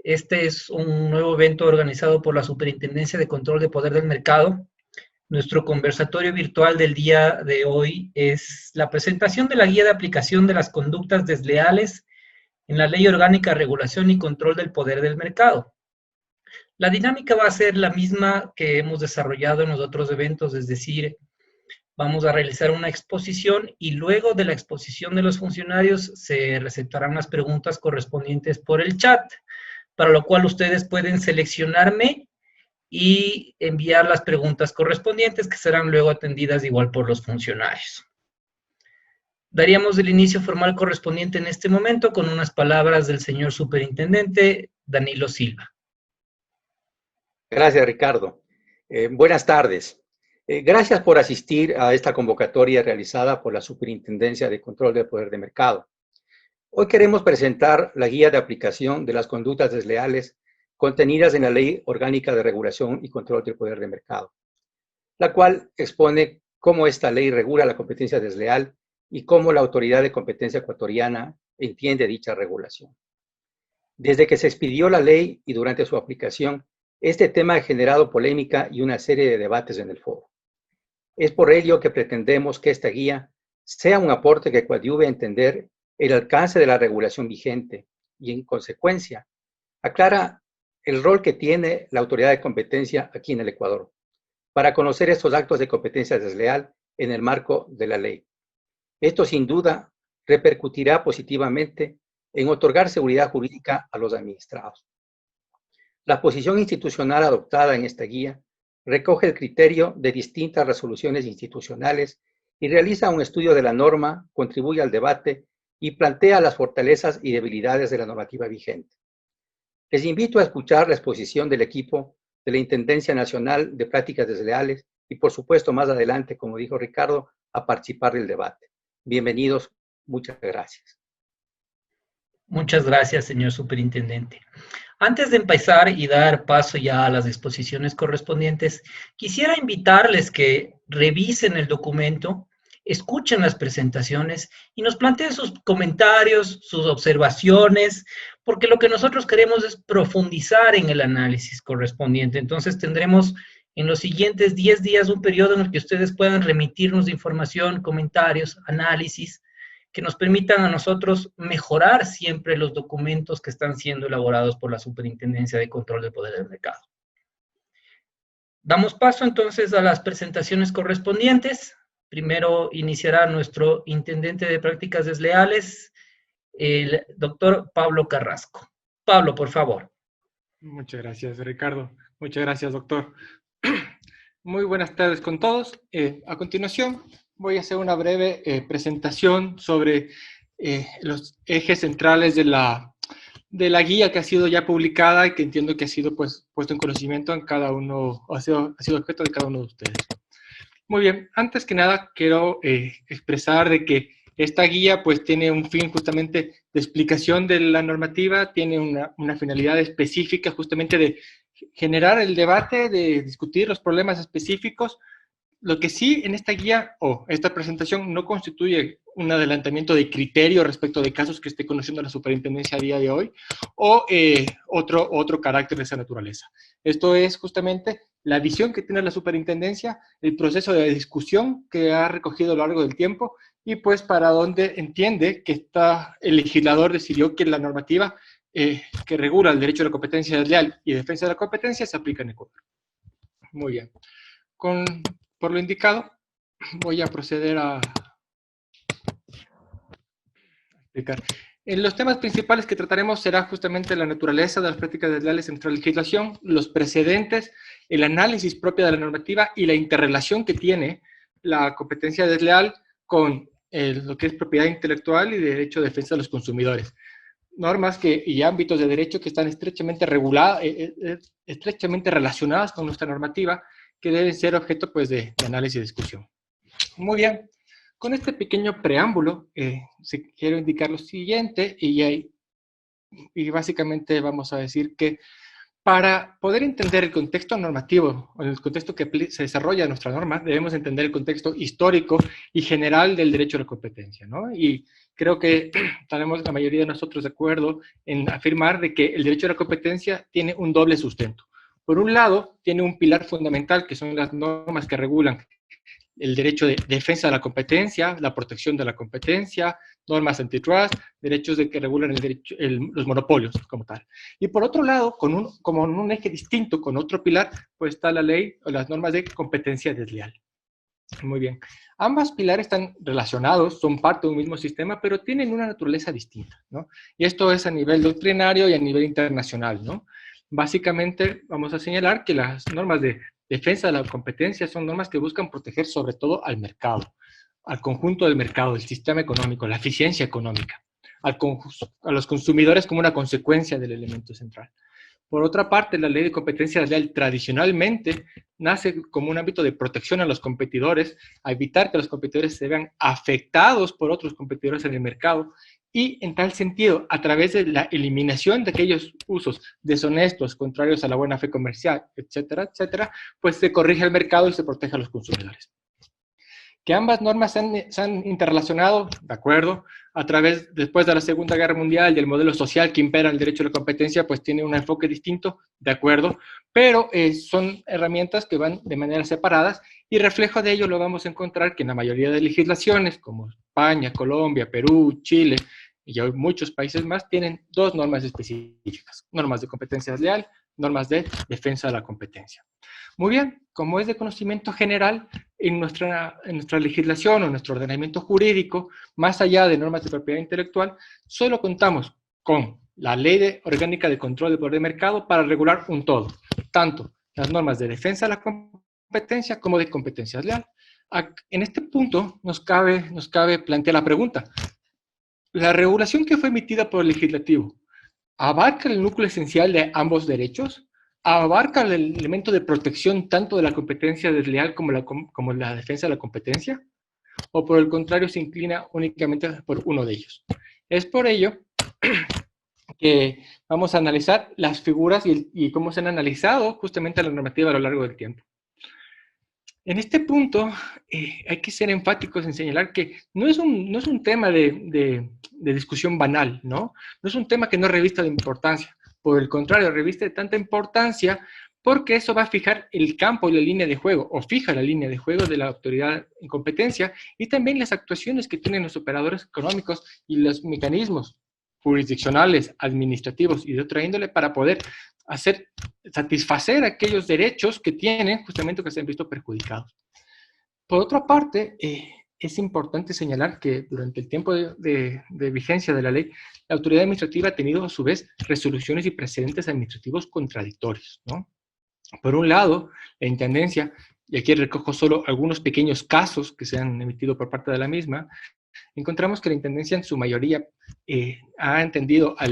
Este es un nuevo evento organizado por la Superintendencia de Control de Poder del Mercado. Nuestro conversatorio virtual del día de hoy es la presentación de la guía de aplicación de las conductas desleales en la Ley Orgánica de Regulación y Control del Poder del Mercado. La dinámica va a ser la misma que hemos desarrollado en los otros eventos, es decir, vamos a realizar una exposición y luego de la exposición de los funcionarios se receptarán las preguntas correspondientes por el chat, para lo cual ustedes pueden seleccionarme y enviar las preguntas correspondientes que serán luego atendidas igual por los funcionarios. Daríamos el inicio formal correspondiente en este momento con unas palabras del señor superintendente Danilo Silva. Gracias, Ricardo. Buenas tardes. Gracias por asistir a esta convocatoria realizada por la Superintendencia de Control del Poder de Mercado. Hoy queremos presentar la guía de aplicación de las conductas desleales contenidas en la Ley Orgánica de Regulación y Control del Poder de Mercado, la cual expone cómo esta ley regula la competencia desleal y cómo la Autoridad de Competencia Ecuatoriana entiende dicha regulación. Desde que se expidió la ley y durante su aplicación, este tema ha generado polémica y una serie de debates en el foro. Es por ello que pretendemos que esta guía sea un aporte que coadyuve a entender el alcance de la regulación vigente y, en consecuencia, aclara el rol que tiene la autoridad de competencia aquí en el Ecuador para conocer estos actos de competencia desleal en el marco de la ley. Esto, sin duda, repercutirá positivamente en otorgar seguridad jurídica a los administrados. La posición institucional adoptada en esta guía recoge el criterio de distintas resoluciones institucionales y realiza un estudio de la norma, contribuye al debate y plantea las fortalezas y debilidades de la normativa vigente. Les invito a escuchar la exposición del equipo de la Intendencia Nacional de Prácticas Desleales y, por supuesto, más adelante, como dijo Ricardo, a participar del debate. Bienvenidos, muchas gracias. Muchas gracias, señor superintendente. Antes de empezar y dar paso ya a las exposiciones correspondientes, quisiera invitarles que revisen el documento, escuchen las presentaciones y nos planteen sus comentarios, sus observaciones, porque lo que nosotros queremos es profundizar en el análisis correspondiente. Entonces tendremos en los siguientes 10 días un periodo en el que ustedes puedan remitirnos información, comentarios, análisis, que nos permitan a nosotros mejorar siempre los documentos que están siendo elaborados por la Superintendencia de Control del Poder del Mercado. Damos paso entonces a las presentaciones correspondientes. Primero iniciará nuestro intendente de prácticas desleales, el doctor Pablo Carrasco. Pablo, por favor. Muchas gracias, Ricardo. Muchas gracias, doctor. Muy buenas tardes con todos. A continuación, voy a hacer una breve presentación sobre los ejes centrales de la guía que ha sido ya publicada y que entiendo que ha sido pues, puesto en conocimiento en cada uno, ha sido objeto de cada uno de ustedes. Muy bien, antes que nada quiero expresar de que esta guía pues tiene un fin justamente de explicación de la normativa, tiene una finalidad específica justamente de generar el debate, de discutir los problemas específicos. Lo que sí en esta guía o esta presentación no constituye un adelantamiento de criterio respecto de casos que esté conociendo la superintendencia a día de hoy o otro carácter de esa naturaleza. Esto es justamente la visión que tiene la superintendencia, el proceso de discusión que ha recogido a lo largo del tiempo y pues para dónde entiende que el legislador decidió que la normativa que regula el derecho a la competencia desleal y defensa de la competencia se aplica en Ecuador. Muy bien. Por lo indicado, voy a proceder a explicar. En los temas principales que trataremos será justamente la naturaleza de las prácticas desleales en nuestra legislación, los precedentes, el análisis propio de la normativa y la interrelación que tiene la competencia desleal con lo que es propiedad intelectual y derecho de defensa de los consumidores. Normas y ámbitos de derecho que están estrechamente relacionadas con nuestra normativa, que deben ser objeto pues, de análisis y discusión. Muy bien, con este pequeño preámbulo quiero indicar lo siguiente y básicamente vamos a decir que para poder entender el contexto normativo, o el contexto que se desarrolla nuestra norma, debemos entender el contexto histórico y general del derecho a la competencia, ¿no? Y creo que estaremos la mayoría de nosotros de acuerdo en afirmar de que el derecho a la competencia tiene un doble sustento. Por un lado, tiene un pilar fundamental, que son las normas que regulan el derecho de defensa de la competencia, la protección de la competencia, normas antitrust, derechos que regulan los monopolios como tal. Y por otro lado, como en un eje distinto, con otro pilar, pues está la ley o las normas de competencia desleal. Muy bien. Ambos pilares están relacionados, son parte de un mismo sistema, pero tienen una naturaleza distinta, ¿no? Y esto es a nivel doctrinario y a nivel internacional, ¿no? Básicamente, vamos a señalar que las normas de defensa de la competencia son normas que buscan proteger sobre todo al mercado, al conjunto del mercado, el sistema económico, la eficiencia económica, a los consumidores como una consecuencia del elemento central. Por otra parte, la ley de competencia desleal tradicionalmente nace como un ámbito de protección a los competidores, a evitar que los competidores se vean afectados por otros competidores en el mercado, y en tal sentido, a través de la eliminación de aquellos usos deshonestos, contrarios a la buena fe comercial, etcétera, etcétera, pues se corrige el mercado y se protege a los consumidores. Que ambas normas se han interrelacionado, de acuerdo, después de la Segunda Guerra Mundial y el modelo social que impera el derecho a la competencia, pues tiene un enfoque distinto, de acuerdo, pero son herramientas que van de manera separadas, y reflejo de ello lo vamos a encontrar que en la mayoría de legislaciones, como España, Colombia, Perú, Chile, y hay muchos países más, tienen dos normas específicas: normas de competencia desleal, normas de defensa de la competencia. Muy bien, como es de conocimiento general, en nuestra legislación o nuestro ordenamiento jurídico, más allá de normas de propiedad intelectual, solo contamos con la Ley Orgánica de Control del Poder de Mercado para regular un todo, tanto las normas de defensa de la competencia como de competencia desleal. En este punto nos cabe plantear la pregunta: ¿la regulación que fue emitida por el legislativo abarca el núcleo esencial de ambos derechos? ¿Abarca el elemento de protección tanto de la competencia desleal como la defensa de la competencia? ¿O por el contrario se inclina únicamente por uno de ellos? Es por ello que vamos a analizar las figuras y cómo se han analizado justamente la normativa a lo largo del tiempo. En este punto hay que ser enfáticos en señalar que no es un tema de discusión banal, ¿no? No es un tema que no revista de importancia. Por el contrario, reviste de tanta importancia porque eso va a fijar el campo y la línea de juego, o fija la línea de juego de la autoridad en competencia, y también las actuaciones que tienen los operadores económicos y los mecanismos jurisdiccionales, administrativos y de otra índole para poder satisfacer aquellos derechos que tienen justamente que se han visto perjudicados. Por otra parte, es importante señalar que durante el tiempo de vigencia de la ley, la autoridad administrativa ha tenido a su vez resoluciones y precedentes administrativos contradictorios, ¿no? Por un lado, la Intendencia, y aquí recojo solo algunos pequeños casos que se han emitido por parte de la misma, encontramos que la Intendencia en su mayoría ha entendido a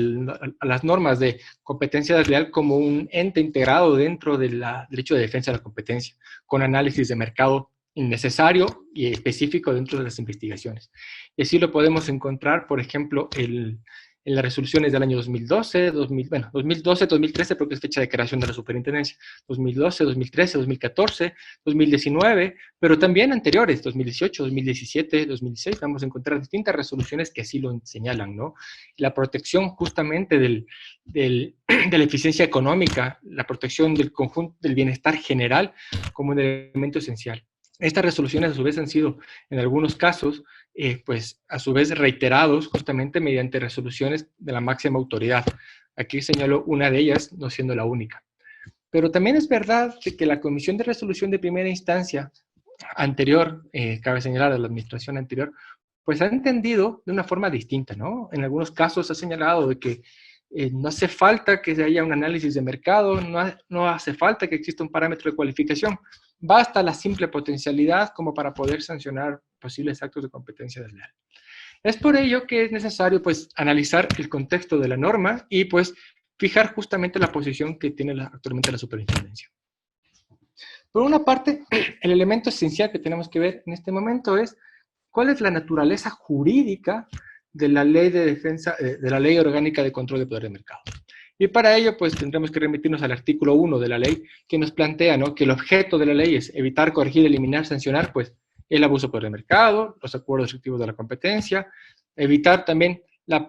las normas de competencia desleal como un ente integrado dentro del derecho de defensa de la competencia, con análisis de mercado innecesario y específico dentro de las investigaciones. Y así lo podemos encontrar, por ejemplo, en las resoluciones del año 2012, 2013, porque es fecha de creación de la superintendencia, 2012, 2013, 2014, 2019, pero también anteriores, 2018, 2017, 2016, vamos a encontrar distintas resoluciones que así lo señalan, ¿no? La protección justamente de la eficiencia económica, la protección del conjunto del bienestar general como un elemento esencial. Estas resoluciones a su vez han sido, en algunos casos, pues a su vez reiterados justamente mediante resoluciones de la máxima autoridad. Aquí señalo una de ellas, no siendo la única. Pero también es verdad que la Comisión de Resolución de Primera Instancia anterior, cabe señalar, de la administración anterior, pues ha entendido de una forma distinta, ¿no? En algunos casos ha señalado de que no hace falta que haya un análisis de mercado, no hace falta que exista un parámetro de cualificación. Basta la simple potencialidad como para poder sancionar posibles actos de competencia desleal. Es por ello que es necesario pues analizar el contexto de la norma y pues fijar justamente la posición que tiene actualmente la superintendencia. Por una parte, el elemento esencial que tenemos que ver en este momento es cuál es la naturaleza jurídica de la ley de defensa, de la Ley Orgánica de Control de Poder de Mercado. Y para ello, pues, tendremos que remitirnos al artículo 1 de la ley, que nos plantea, ¿no?, que el objeto de la ley es evitar, corregir, eliminar, sancionar, pues, el abuso de poder de mercado, los acuerdos restrictivos de la competencia, evitar también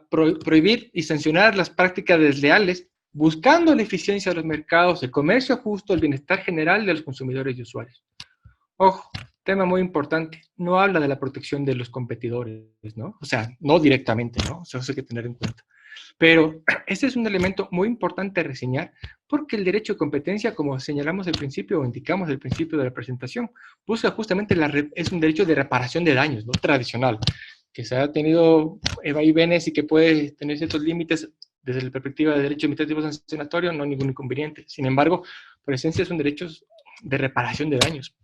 prohibir y sancionar las prácticas desleales, buscando la eficiencia de los mercados, el comercio justo, el bienestar general de los consumidores y usuarios. Ojo, tema muy importante, no habla de la protección de los competidores, ¿no? O sea, no directamente, ¿no? Eso hay que tener en cuenta. Pero ese es un elemento muy importante a reseñar, porque el derecho de competencia, como señalamos al principio o indicamos al principio de la presentación, busca justamente es un derecho de reparación de daños, ¿no? Tradicional, que se ha tenido vaivenes y que puede tener ciertos límites desde la perspectiva de derecho administrativo sancionatorio, no hay ningún inconveniente. Sin embargo, por esencia son derechos de reparación de daños.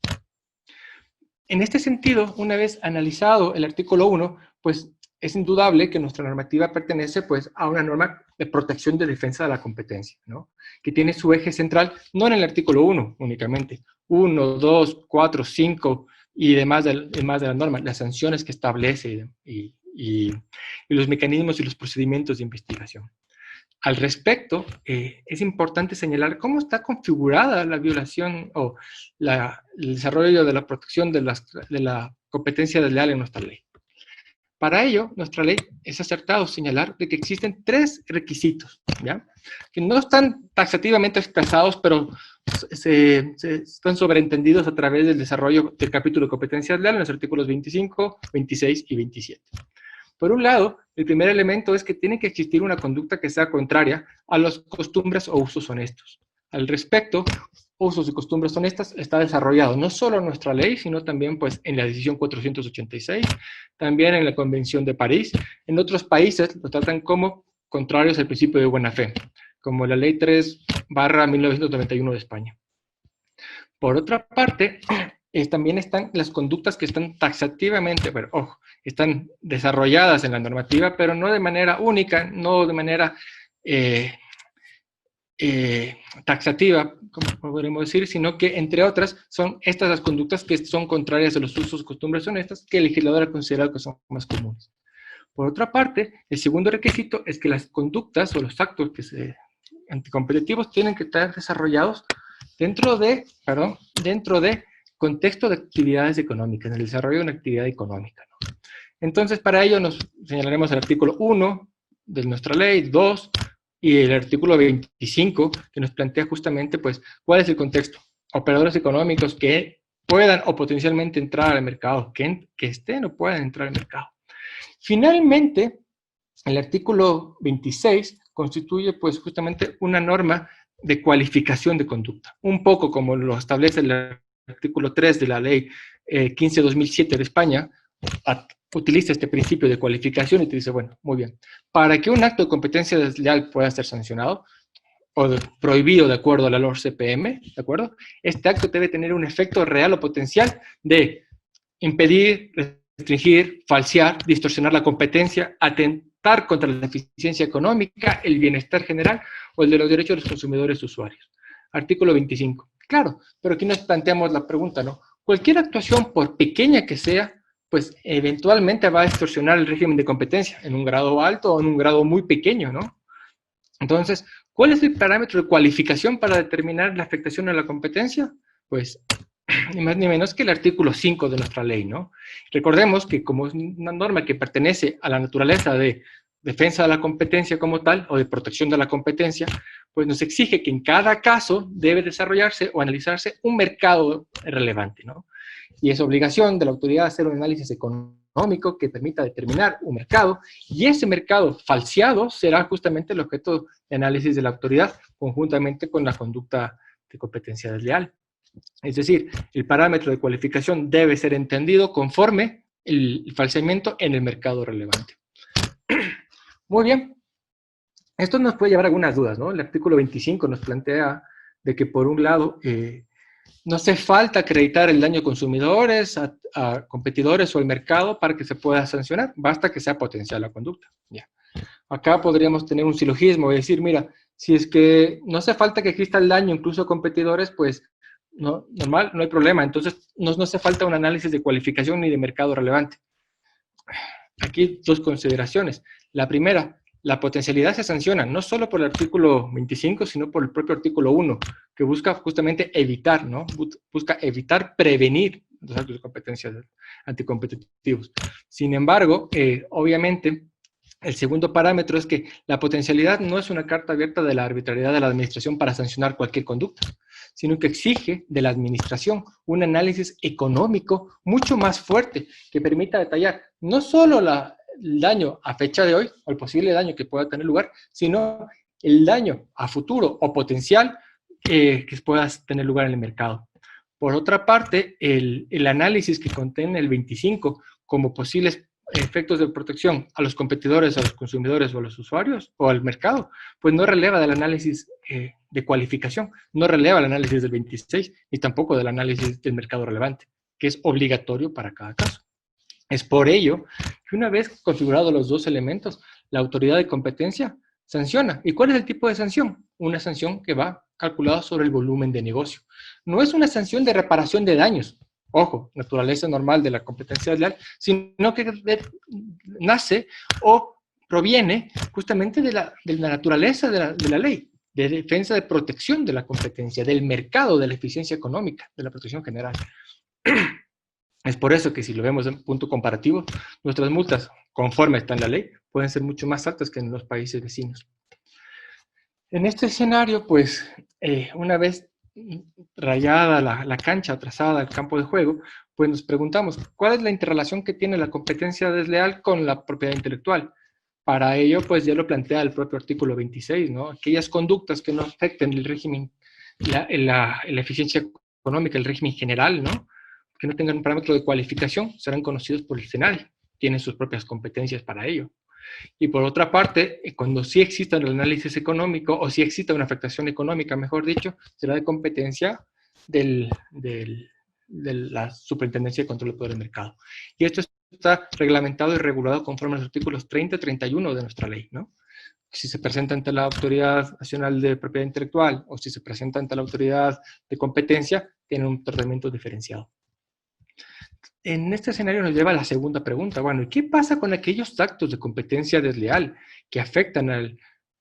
En este sentido, una vez analizado el artículo 1, pues es indudable que nuestra normativa pertenece pues, a una norma de protección de defensa de la competencia, ¿no? Que tiene su eje central, no en el artículo 1 únicamente, 1, 2, 4, 5 y demás de la norma, las sanciones que establece y los mecanismos y los procedimientos de investigación. Al respecto, es importante señalar cómo está configurada la violación o el desarrollo de la protección de la competencia desleal en nuestra ley. Para ello, nuestra ley es acertado señalar de que existen 3 requisitos, ¿ya? Que no están taxativamente expresados, pero están sobreentendidos a través del desarrollo del capítulo de competencia desleal en los artículos 25, 26 y 27. Por un lado, el primer elemento es que tiene que existir una conducta que sea contraria a las costumbres o usos honestos. Al respecto, usos y costumbres honestas está desarrollado no solo en nuestra ley, sino también pues, en la decisión 486, también en la Convención de París. En otros países lo tratan como contrarios al principio de buena fe, como la Ley 3/1991 de España. Por otra parte, también están las conductas que están taxativamente, pero ojo, están desarrolladas en la normativa, pero no de manera única, no de manera taxativa, como podríamos decir, sino que, entre otras, son estas las conductas que son contrarias a los usos y costumbres honestas que el legislador ha considerado que son más comunes. Por otra parte, el segundo requisito es que las conductas o los actos anticompetitivos tienen que estar desarrollados dentro de contexto de actividades económicas, en el desarrollo de una actividad económica, ¿no? Entonces, para ello nos señalaremos el artículo 1 de nuestra ley, 2, y el artículo 25, que nos plantea justamente, pues, cuál es el contexto. Operadores económicos que puedan o potencialmente entrar al mercado, que estén o puedan entrar al mercado. Finalmente, el artículo 26 constituye, pues, justamente una norma de cualificación de conducta, un poco como lo establece el artículo 3 de la ley 15/2007 de España, utiliza este principio de cualificación y te dice, bueno, muy bien, para que un acto de competencia desleal pueda ser sancionado o prohibido de acuerdo a la LOR-CPM, ¿de acuerdo? Este acto debe tener un efecto real o potencial de impedir, restringir, falsear, distorsionar la competencia, atentar contra la eficiencia económica, el bienestar general o el de los derechos de los consumidores usuarios. Artículo 25. Claro, pero aquí nos planteamos la pregunta, ¿no? Cualquier actuación, por pequeña que sea, pues eventualmente va a distorsionar el régimen de competencia en un grado alto o en un grado muy pequeño, ¿no? Entonces, ¿cuál es el parámetro de cualificación para determinar la afectación a la competencia? Pues, ni más ni menos que el artículo 5 de nuestra ley, ¿no? Recordemos que como es una norma que pertenece a la naturaleza de defensa de la competencia como tal, o de protección de la competencia, pues nos exige que en cada caso debe desarrollarse o analizarse un mercado relevante, ¿no? Y es obligación de la autoridad hacer un análisis económico que permita determinar un mercado, y ese mercado falseado será justamente el objeto de análisis de la autoridad, conjuntamente con la conducta de competencia desleal. Es decir, el parámetro de cualificación debe ser entendido conforme el falseamiento en el mercado relevante. Muy bien. Esto nos puede llevar a algunas dudas, ¿no? El artículo 25 nos plantea de que, por un lado, no hace falta acreditar el daño a consumidores, a competidores o al mercado para que se pueda sancionar, basta que sea potencial la conducta. Ya. Acá podríamos tener un silogismo y decir, mira, si es que no hace falta que exista el daño incluso a competidores, pues no, normal, no hay problema. Entonces no hace falta un análisis de cualificación ni de mercado relevante. Aquí 2 consideraciones. La primera, la potencialidad se sanciona no solo por el artículo 25, sino por el propio artículo 1, que busca justamente evitar, ¿no? Busca evitar, prevenir los actos de competencia anticompetitivos. Sin embargo, obviamente, el segundo parámetro es que la potencialidad no es una carta abierta de la arbitrariedad de la administración para sancionar cualquier conducta, sino que exige de la administración un análisis económico mucho más fuerte que permita detallar no solo el daño a fecha de hoy o el posible daño que pueda tener lugar, sino el daño a futuro o potencial que pueda tener lugar en el mercado. Por otra parte, el análisis que contiene el 25 como posibles efectos de protección a los competidores, a los consumidores o a los usuarios o al mercado, pues no releva del análisis de cualificación, no releva el análisis del 26 ni tampoco del análisis del mercado relevante, que es obligatorio para cada caso. Es por ello que una vez configurados los dos elementos, la autoridad de competencia sanciona. ¿Y cuál es el tipo de sanción? Una sanción que va calculada sobre el volumen de negocio. No es una sanción de reparación de daños, ojo, naturaleza normal de la competencia desleal, sino que nace o proviene justamente de la naturaleza de la ley, de defensa de protección de la competencia, del mercado, de la eficiencia económica, de la protección general. Es por eso que si lo vemos en punto comparativo, nuestras multas, conforme está en la ley, pueden ser mucho más altas que en los países vecinos. En este escenario, pues, una vez rayada la cancha, trazada el campo de juego, pues nos preguntamos, ¿cuál es la interrelación que tiene la competencia desleal con la propiedad intelectual? Para ello, pues ya lo plantea el propio artículo 26, ¿no? Aquellas conductas que no afecten el régimen, la eficiencia económica, el régimen general, ¿no? Que no tengan un parámetro de cualificación, serán conocidos por el SENADI, tienen sus propias competencias para ello. Y por otra parte, cuando sí exista el análisis económico, o sí exista una afectación económica, mejor dicho, será de competencia de la Superintendencia de Control del Poder del Mercado. Y esto está reglamentado y regulado conforme a los artículos 30 y 31 de nuestra ley, ¿no? Si se presenta ante la Autoridad Nacional de Propiedad Intelectual o si se presenta ante la Autoridad de Competencia, tienen un tratamiento diferenciado. En este escenario nos lleva a la segunda pregunta. Bueno, ¿y qué pasa con aquellos actos de competencia desleal que afectan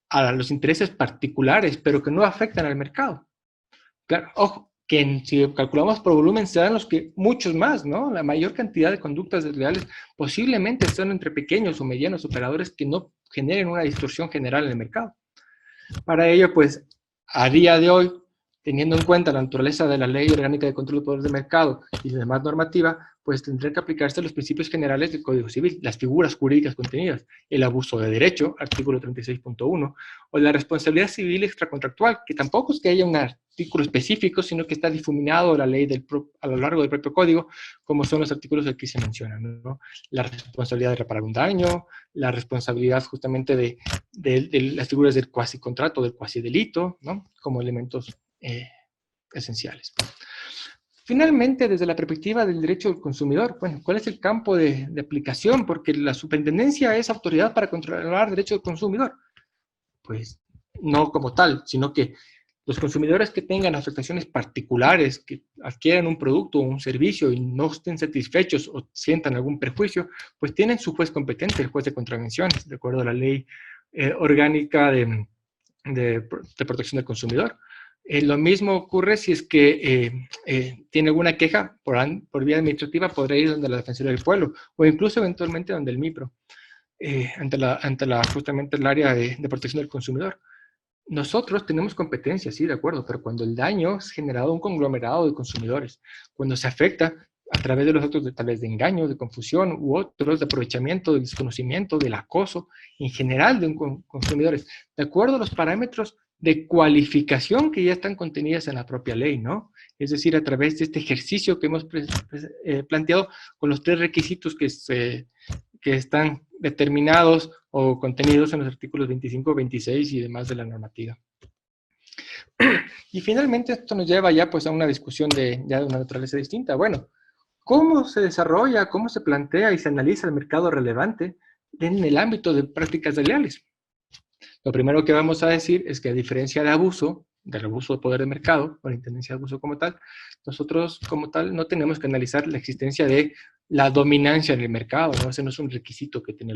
a los intereses particulares, pero que no afectan al mercado? Claro, ojo, que si calculamos por volumen serán los que muchos más, ¿no? La mayor cantidad de conductas desleales posiblemente están entre pequeños o medianos operadores que no generen una distorsión general en el mercado. Para ello, pues, a día de hoy, teniendo en cuenta la naturaleza de la Ley Orgánica de Control de Poder del Mercado y la demás normativa, pues tendrán que aplicarse los principios generales del Código Civil, las figuras jurídicas contenidas, el abuso de derecho, artículo 36.1, o la responsabilidad civil extracontractual, que tampoco es que haya un artículo específico, sino que está difuminado a la ley a lo largo del propio Código, como son los artículos que aquí se mencionan, ¿no? La responsabilidad de reparar un daño, la responsabilidad justamente de las figuras del cuasi contrato, del cuasi delito, ¿no? Como elementos esenciales. Finalmente, desde la perspectiva del derecho del consumidor, bueno, ¿cuál es el campo de aplicación? Porque la superintendencia es autoridad para controlar el derecho del consumidor. Pues no como tal, sino que los consumidores que tengan afectaciones particulares, que adquieran un producto o un servicio y no estén satisfechos o sientan algún perjuicio, pues tienen su juez competente, el juez de contravenciones, de acuerdo a la ley orgánica de protección del consumidor. Lo mismo ocurre si es que tiene alguna queja por vía administrativa, podrá ir donde la Defensoría del Pueblo o incluso eventualmente donde el MIPRO, justamente el área de protección del consumidor. Nosotros tenemos competencia, sí, de acuerdo, pero cuando el daño es generado a un conglomerado de consumidores, cuando se afecta a través de los actos tal vez de engaño, de confusión u otros, de aprovechamiento, del desconocimiento, del acoso, en general de consumidores, de acuerdo a los parámetros de cualificación que ya están contenidas en la propia ley, ¿no? Es decir, a través de este ejercicio que hemos planteado con los 3 requisitos que están determinados o contenidos en los artículos 25, 26 y demás de la normativa. Y finalmente esto nos lleva ya pues a una discusión ya de una naturaleza distinta. Bueno, ¿cómo se desarrolla, cómo se plantea y se analiza el mercado relevante en el ámbito de prácticas desleales? Lo primero que vamos a decir es que a diferencia del abuso de poder de mercado, o la intendencia de abuso como tal, nosotros como tal no tenemos que analizar la existencia de la dominancia en el mercado, ¿no? Ese no es un requisito que tiene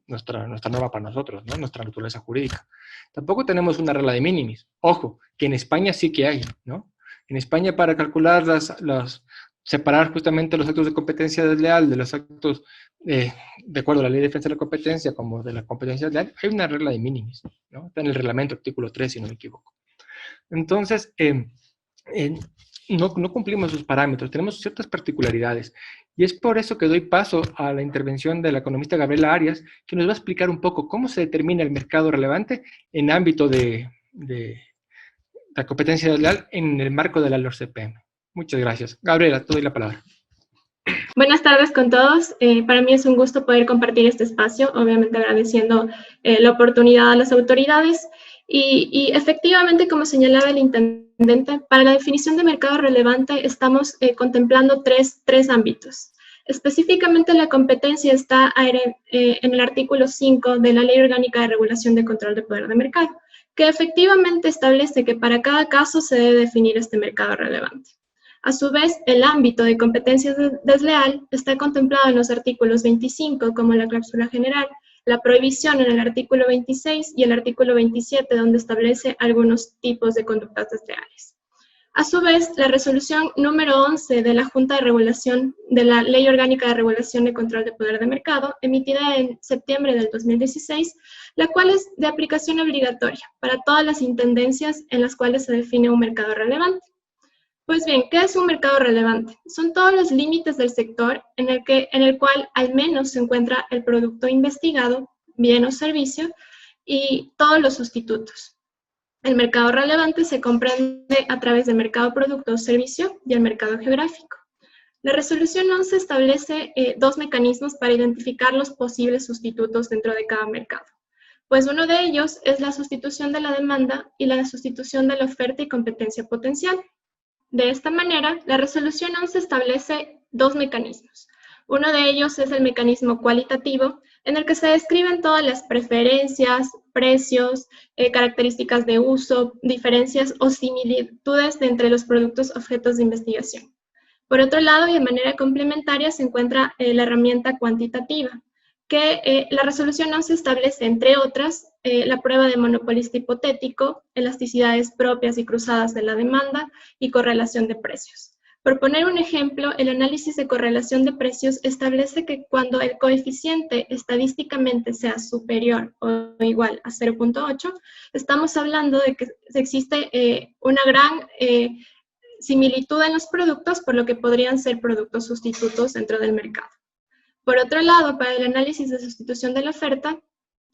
nuestra norma para nosotros, ¿no? Nuestra naturaleza jurídica. Tampoco tenemos una regla de minimis. Ojo, que en España sí que hay, ¿no? En España para calcular separar justamente los actos de competencia desleal de los actos, de acuerdo a la Ley de Defensa de la Competencia, como de la competencia desleal, hay una regla de minimis, ¿no? Está en el reglamento, artículo 3, si no me equivoco. Entonces, no cumplimos esos parámetros, tenemos ciertas particularidades. Y es por eso que doy paso a la intervención de la economista Gabriela Arias, que nos va a explicar un poco cómo se determina el mercado relevante en ámbito de la competencia desleal en el marco de la LORCPM. Muchas gracias. Gabriela, te doy la palabra. Buenas tardes con todos. Para mí es un gusto poder compartir este espacio, obviamente agradeciendo la oportunidad a las autoridades. Y efectivamente, como señalaba el intendente, para la definición de mercado relevante estamos contemplando tres ámbitos. Específicamente la competencia está en el artículo 5 de la Ley Orgánica de Regulación de Control de Poder de Mercado, que efectivamente establece que para cada caso se debe definir este mercado relevante. A su vez, el ámbito de competencia desleal está contemplado en los artículos 25 como la cláusula general, la prohibición en el artículo 26 y el artículo 27 donde establece algunos tipos de conductas desleales. A su vez, la resolución número 11 de la Junta de Regulación de la Ley Orgánica de Regulación de Control de Poder de Mercado, emitida en septiembre del 2016, la cual es de aplicación obligatoria para todas las intendencias en las cuales se define un mercado relevante. Pues bien, ¿qué es un mercado relevante? Son todos los límites del sector en el cual al menos se encuentra el producto investigado, bien o servicio, y todos los sustitutos. El mercado relevante se comprende a través del mercado producto o servicio y el mercado geográfico. La resolución 11 establece dos mecanismos para identificar los posibles sustitutos dentro de cada mercado. Pues uno de ellos es la sustitución de la demanda y la sustitución de la oferta y competencia potencial. De esta manera, la resolución 11 establece dos mecanismos. Uno de ellos es el mecanismo cualitativo, en el que se describen todas las preferencias, precios, características de uso, diferencias o similitudes entre los productos objetos de investigación. Por otro lado, y de manera complementaria, se encuentra la herramienta cuantitativa, que la resolución 11 establece, entre otras, la prueba de monopolista hipotético, elasticidades propias y cruzadas de la demanda y correlación de precios. Por poner un ejemplo, el análisis de correlación de precios establece que cuando el coeficiente estadísticamente sea superior o igual a 0.8, estamos hablando de que existe una gran similitud en los productos, por lo que podrían ser productos sustitutos dentro del mercado. Por otro lado, para el análisis de sustitución de la oferta,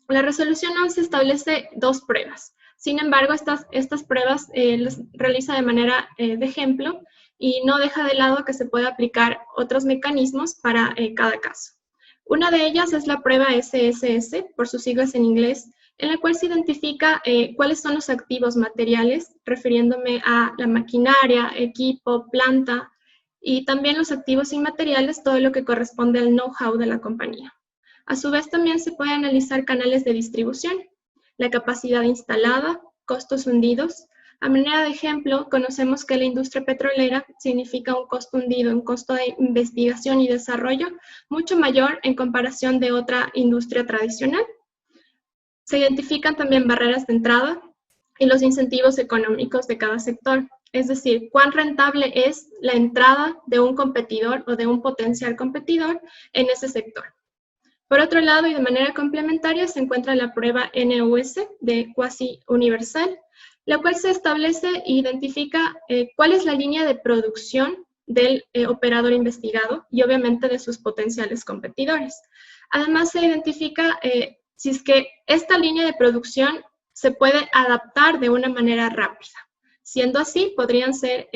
la resolución 11 establece dos pruebas. Sin embargo, estas pruebas las realiza de manera de ejemplo y no deja de lado que se puede aplicar otros mecanismos para cada caso. Una de ellas es la prueba SSS, por sus siglas en inglés, en la cual se identifica cuáles son los activos materiales, refiriéndome a la maquinaria, equipo, planta, y también los activos inmateriales, todo lo que corresponde al know-how de la compañía. A su vez, también se puede analizar canales de distribución, la capacidad instalada, costos hundidos. A manera de ejemplo, conocemos que la industria petrolera significa un costo hundido, un costo de investigación y desarrollo mucho mayor en comparación de otra industria tradicional. Se identifican también barreras de entrada y los incentivos económicos de cada sector. Es decir, cuán rentable es la entrada de un competidor o de un potencial competidor en ese sector. Por otro lado, y de manera complementaria, se encuentra la prueba NUS de cuasi universal, la cual se establece e identifica cuál es la línea de producción del operador investigado y obviamente de sus potenciales competidores. Además, se identifica si es que esta línea de producción se puede adaptar de una manera rápida. Siendo así, podrían ser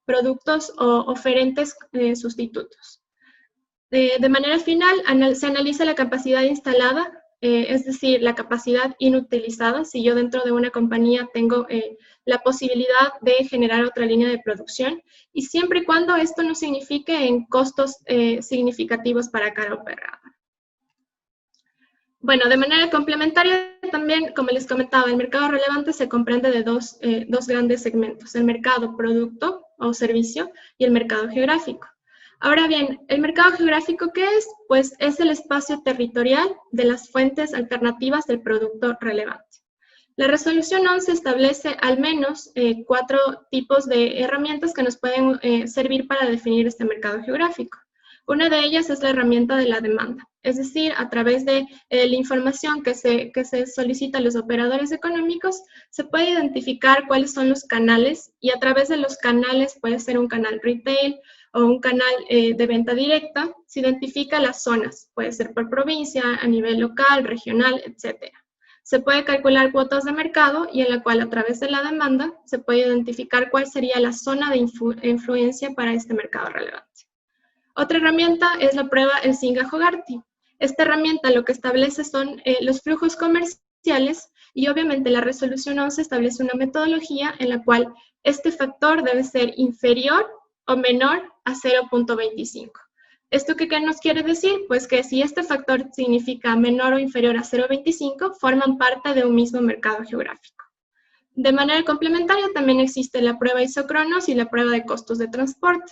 productos o oferentes sustitutos. De manera final, se analiza la capacidad instalada, es decir, la capacidad inutilizada, si yo dentro de una compañía tengo la posibilidad de generar otra línea de producción, y siempre y cuando esto no signifique en costos significativos para cada operador. Bueno, de manera complementaria también, como les comentaba, el mercado relevante se comprende de dos grandes segmentos, el mercado producto o servicio y el mercado geográfico. Ahora bien, ¿el mercado geográfico qué es? Pues es el espacio territorial de las fuentes alternativas del producto relevante. La resolución 11 establece al menos 4 tipos de herramientas que nos pueden servir para definir este mercado geográfico. Una de ellas es la herramienta de la demanda, es decir, a través de la información que se solicita a los operadores económicos, se puede identificar cuáles son los canales y a través de los canales, puede ser un canal retail o un canal de venta directa, se identifica las zonas, puede ser por provincia, a nivel local, regional, etc. Se puede calcular cuotas de mercado y en la cual a través de la demanda se puede identificar cuál sería la zona de influencia para este mercado relevante. Otra herramienta es la prueba Elzinga-Hogarty. Esta herramienta lo que establece son los flujos comerciales y obviamente la resolución 11 establece una metodología en la cual este factor debe ser inferior o menor a 0.25. ¿Esto qué nos quiere decir? Pues que si este factor significa menor o inferior a 0.25, forman parte de un mismo mercado geográfico. De manera complementaria también existe la prueba isócronos y la prueba de costos de transporte.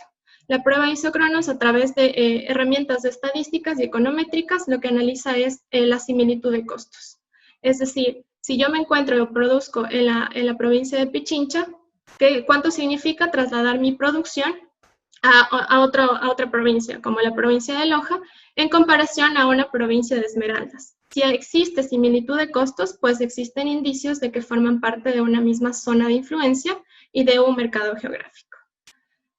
La prueba isócronos a través de herramientas de estadísticas y econométricas lo que analiza es la similitud de costos. Es decir, si yo me encuentro o produzco en la provincia de Pichincha, ¿cuánto significa trasladar mi producción a otra provincia, como la provincia de Loja, en comparación a una provincia de Esmeraldas? Si existe similitud de costos, pues existen indicios de que forman parte de una misma zona de influencia y de un mercado geográfico.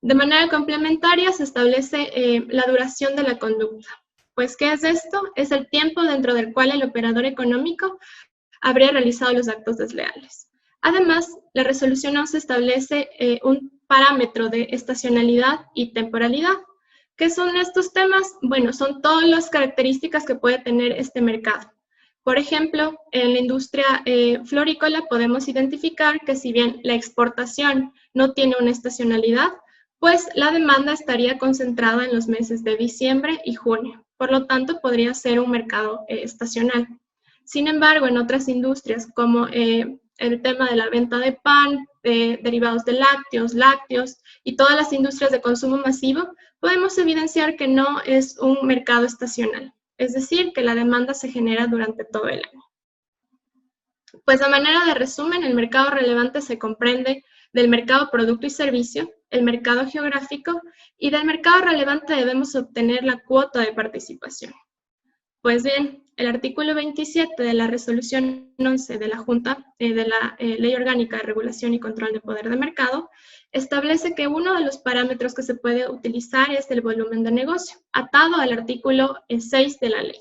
De manera complementaria se establece la duración de la conducta. Pues, ¿qué es esto? Es el tiempo dentro del cual el operador económico habría realizado los actos desleales. Además, la resolución 11 establece un parámetro de estacionalidad y temporalidad. ¿Qué son estos temas? Bueno, son todas las características que puede tener este mercado. Por ejemplo, en la industria florícola podemos identificar que si bien la exportación no tiene una estacionalidad, pues la demanda estaría concentrada en los meses de diciembre y junio. Por lo tanto, podría ser un mercado estacional. Sin embargo, en otras industrias como el tema de la venta de pan, derivados de lácteos y todas las industrias de consumo masivo, podemos evidenciar que no es un mercado estacional. Es decir, que la demanda se genera durante todo el año. Pues a manera de resumen, el mercado relevante se comprende del mercado producto y servicio, el mercado geográfico, y del mercado relevante debemos obtener la cuota de participación. Pues bien, el artículo 27 de la resolución 11 de la Junta de la Ley Orgánica de Regulación y Control de Poder de Mercado establece que uno de los parámetros que se puede utilizar es el volumen de negocio, atado al artículo 6 de la ley.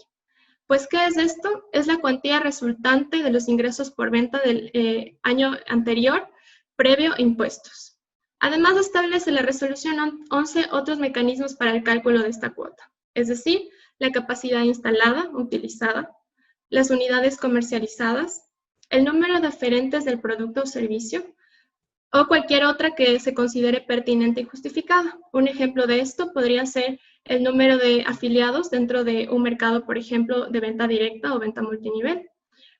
Pues, ¿qué es esto? Es la cuantía resultante de los ingresos por venta del año anterior, previo a impuestos. Además, establece la resolución 11 otros mecanismos para el cálculo de esta cuota, es decir, la capacidad instalada, utilizada, las unidades comercializadas, el número de oferentes del producto o servicio, o cualquier otra que se considere pertinente y justificada. Un ejemplo de esto podría ser el número de afiliados dentro de un mercado, por ejemplo, de venta directa o venta multinivel,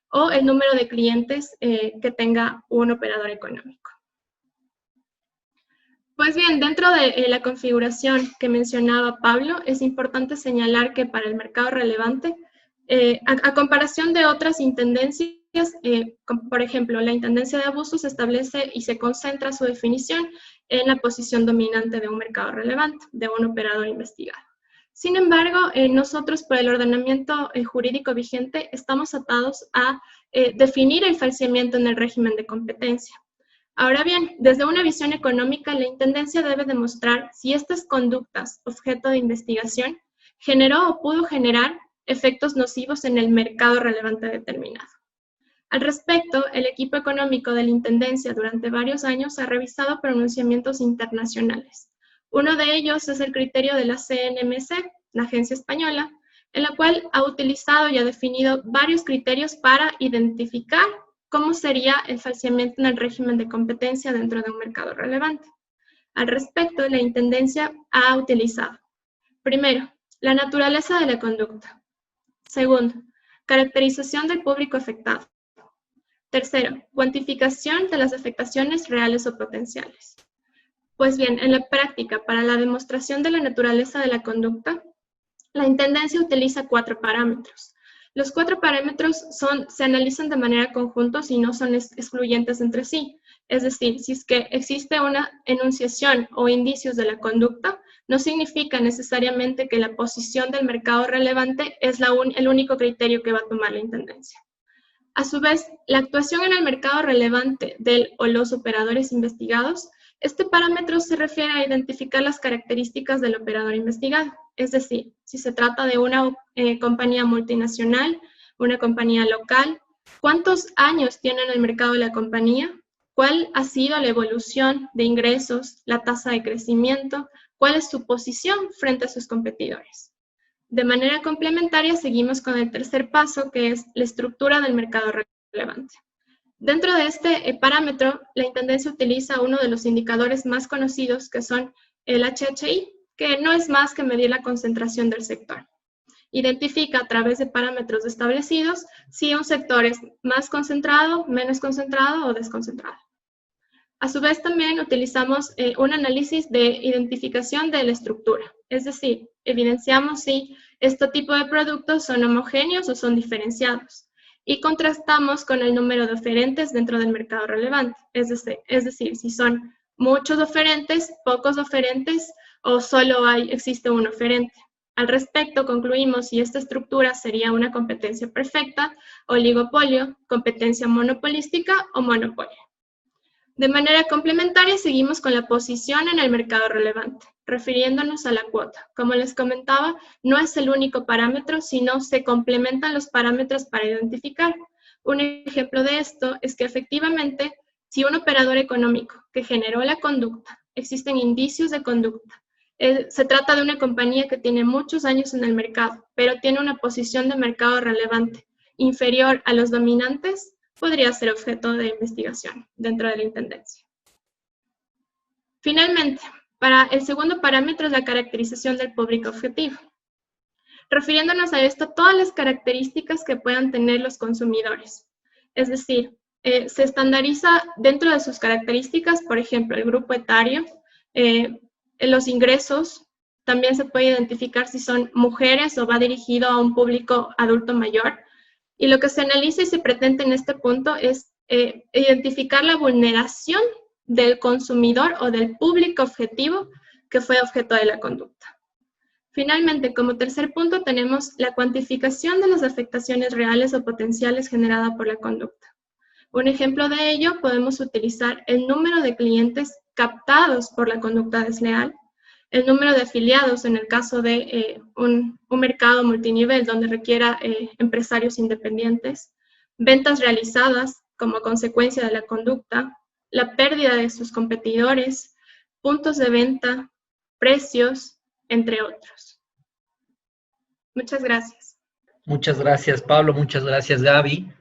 o el número de clientes que tenga un operador económico. Pues bien, dentro de la configuración que mencionaba Pablo, es importante señalar que para el mercado relevante, a comparación de otras intendencias, por ejemplo, la intendencia de abusos establece y se concentra su definición en la posición dominante de un mercado relevante, de un operador investigado. Sin embargo, nosotros por el ordenamiento jurídico vigente estamos atados a definir el falseamiento en el régimen de competencia. Ahora bien, desde una visión económica, la intendencia debe demostrar si estas conductas, objeto de investigación, generó o pudo generar efectos nocivos en el mercado relevante determinado. Al respecto, el equipo económico de la intendencia durante varios años ha revisado pronunciamientos internacionales. Uno de ellos es el criterio de la CNMC, la agencia española, en la cual ha utilizado y ha definido varios criterios para identificar cómo sería el falseamiento en el régimen de competencia dentro de un mercado relevante. Al respecto, la intendencia ha utilizado, primero, la naturaleza de la conducta. Segundo, caracterización del público afectado. Tercero, cuantificación de las afectaciones reales o potenciales. Pues bien, en la práctica, para la demostración de la naturaleza de la conducta, la intendencia utiliza 4 parámetros. Los 4 parámetros se analizan de manera conjunta y no son excluyentes entre sí. Es decir, si es que existe una enunciación o indicios de la conducta, no significa necesariamente que la posición del mercado relevante es el único criterio que va a tomar la intendencia. A su vez, la actuación en el mercado relevante del o los operadores investigados, este parámetro se refiere a identificar las características del operador investigado. Es decir, si se trata de una compañía multinacional, una compañía local, ¿cuántos años tiene en el mercado la compañía? ¿Cuál ha sido la evolución de ingresos, la tasa de crecimiento? ¿Cuál es su posición frente a sus competidores? De manera complementaria, seguimos con el tercer paso, que es la estructura del mercado relevante. Dentro de este parámetro, la Intendencia utiliza uno de los indicadores más conocidos, que son el HHI, que no es más que medir la concentración del sector. Identifica a través de parámetros establecidos si un sector es más concentrado, menos concentrado o desconcentrado. A su vez, también utilizamos un análisis de identificación de la estructura, es decir, evidenciamos si este tipo de productos son homogéneos o son diferenciados, y contrastamos con el número de oferentes dentro del mercado relevante, es decir, si son muchos oferentes, pocos oferentes o solo existe un oferente. Al respecto, concluimos si esta estructura sería una competencia perfecta, oligopolio, competencia monopolística o monopolio. De manera complementaria, seguimos con la posición en el mercado relevante, refiriéndonos a la cuota. Como les comentaba, no es el único parámetro, sino se complementan los parámetros para identificar. Un ejemplo de esto es que efectivamente, si un operador económico que generó la conducta, existen indicios de conducta, se trata de una compañía que tiene muchos años en el mercado, pero tiene una posición de mercado relevante inferior a los dominantes, podría ser objeto de investigación dentro de la Intendencia. Finalmente, para el segundo parámetro es la caracterización del público objetivo. Refiriéndonos a esto, todas las características que puedan tener los consumidores. Es decir, se estandariza dentro de sus características, por ejemplo, el grupo etario, los ingresos, también se puede identificar si son mujeres o va dirigido a un público adulto mayor. Y lo que se analiza y se pretende en este punto es identificar la vulneración del consumidor o del público objetivo que fue objeto de la conducta. Finalmente, como tercer punto, tenemos la cuantificación de las afectaciones reales o potenciales generadas por la conducta. Un ejemplo de ello, podemos utilizar el número de clientes captados por la conducta desleal, el número de afiliados en el caso de un mercado multinivel donde requiera empresarios independientes, ventas realizadas como consecuencia de la conducta, la pérdida de sus competidores, puntos de venta, precios, entre otros. Muchas gracias. Muchas gracias, Pablo. Muchas gracias, Gaby.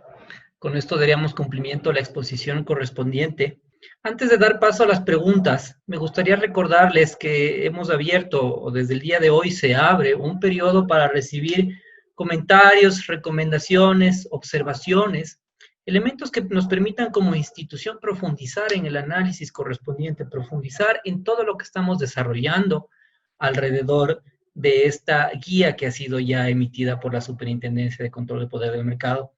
Con esto daríamos cumplimiento a la exposición correspondiente. Antes de dar paso a las preguntas, me gustaría recordarles que hemos abierto, o desde el día de hoy se abre, un periodo para recibir comentarios, recomendaciones, observaciones, elementos que nos permitan como institución profundizar en el análisis correspondiente, profundizar en todo lo que estamos desarrollando alrededor de esta guía que ha sido ya emitida por la Superintendencia de Control de Poder del Mercado.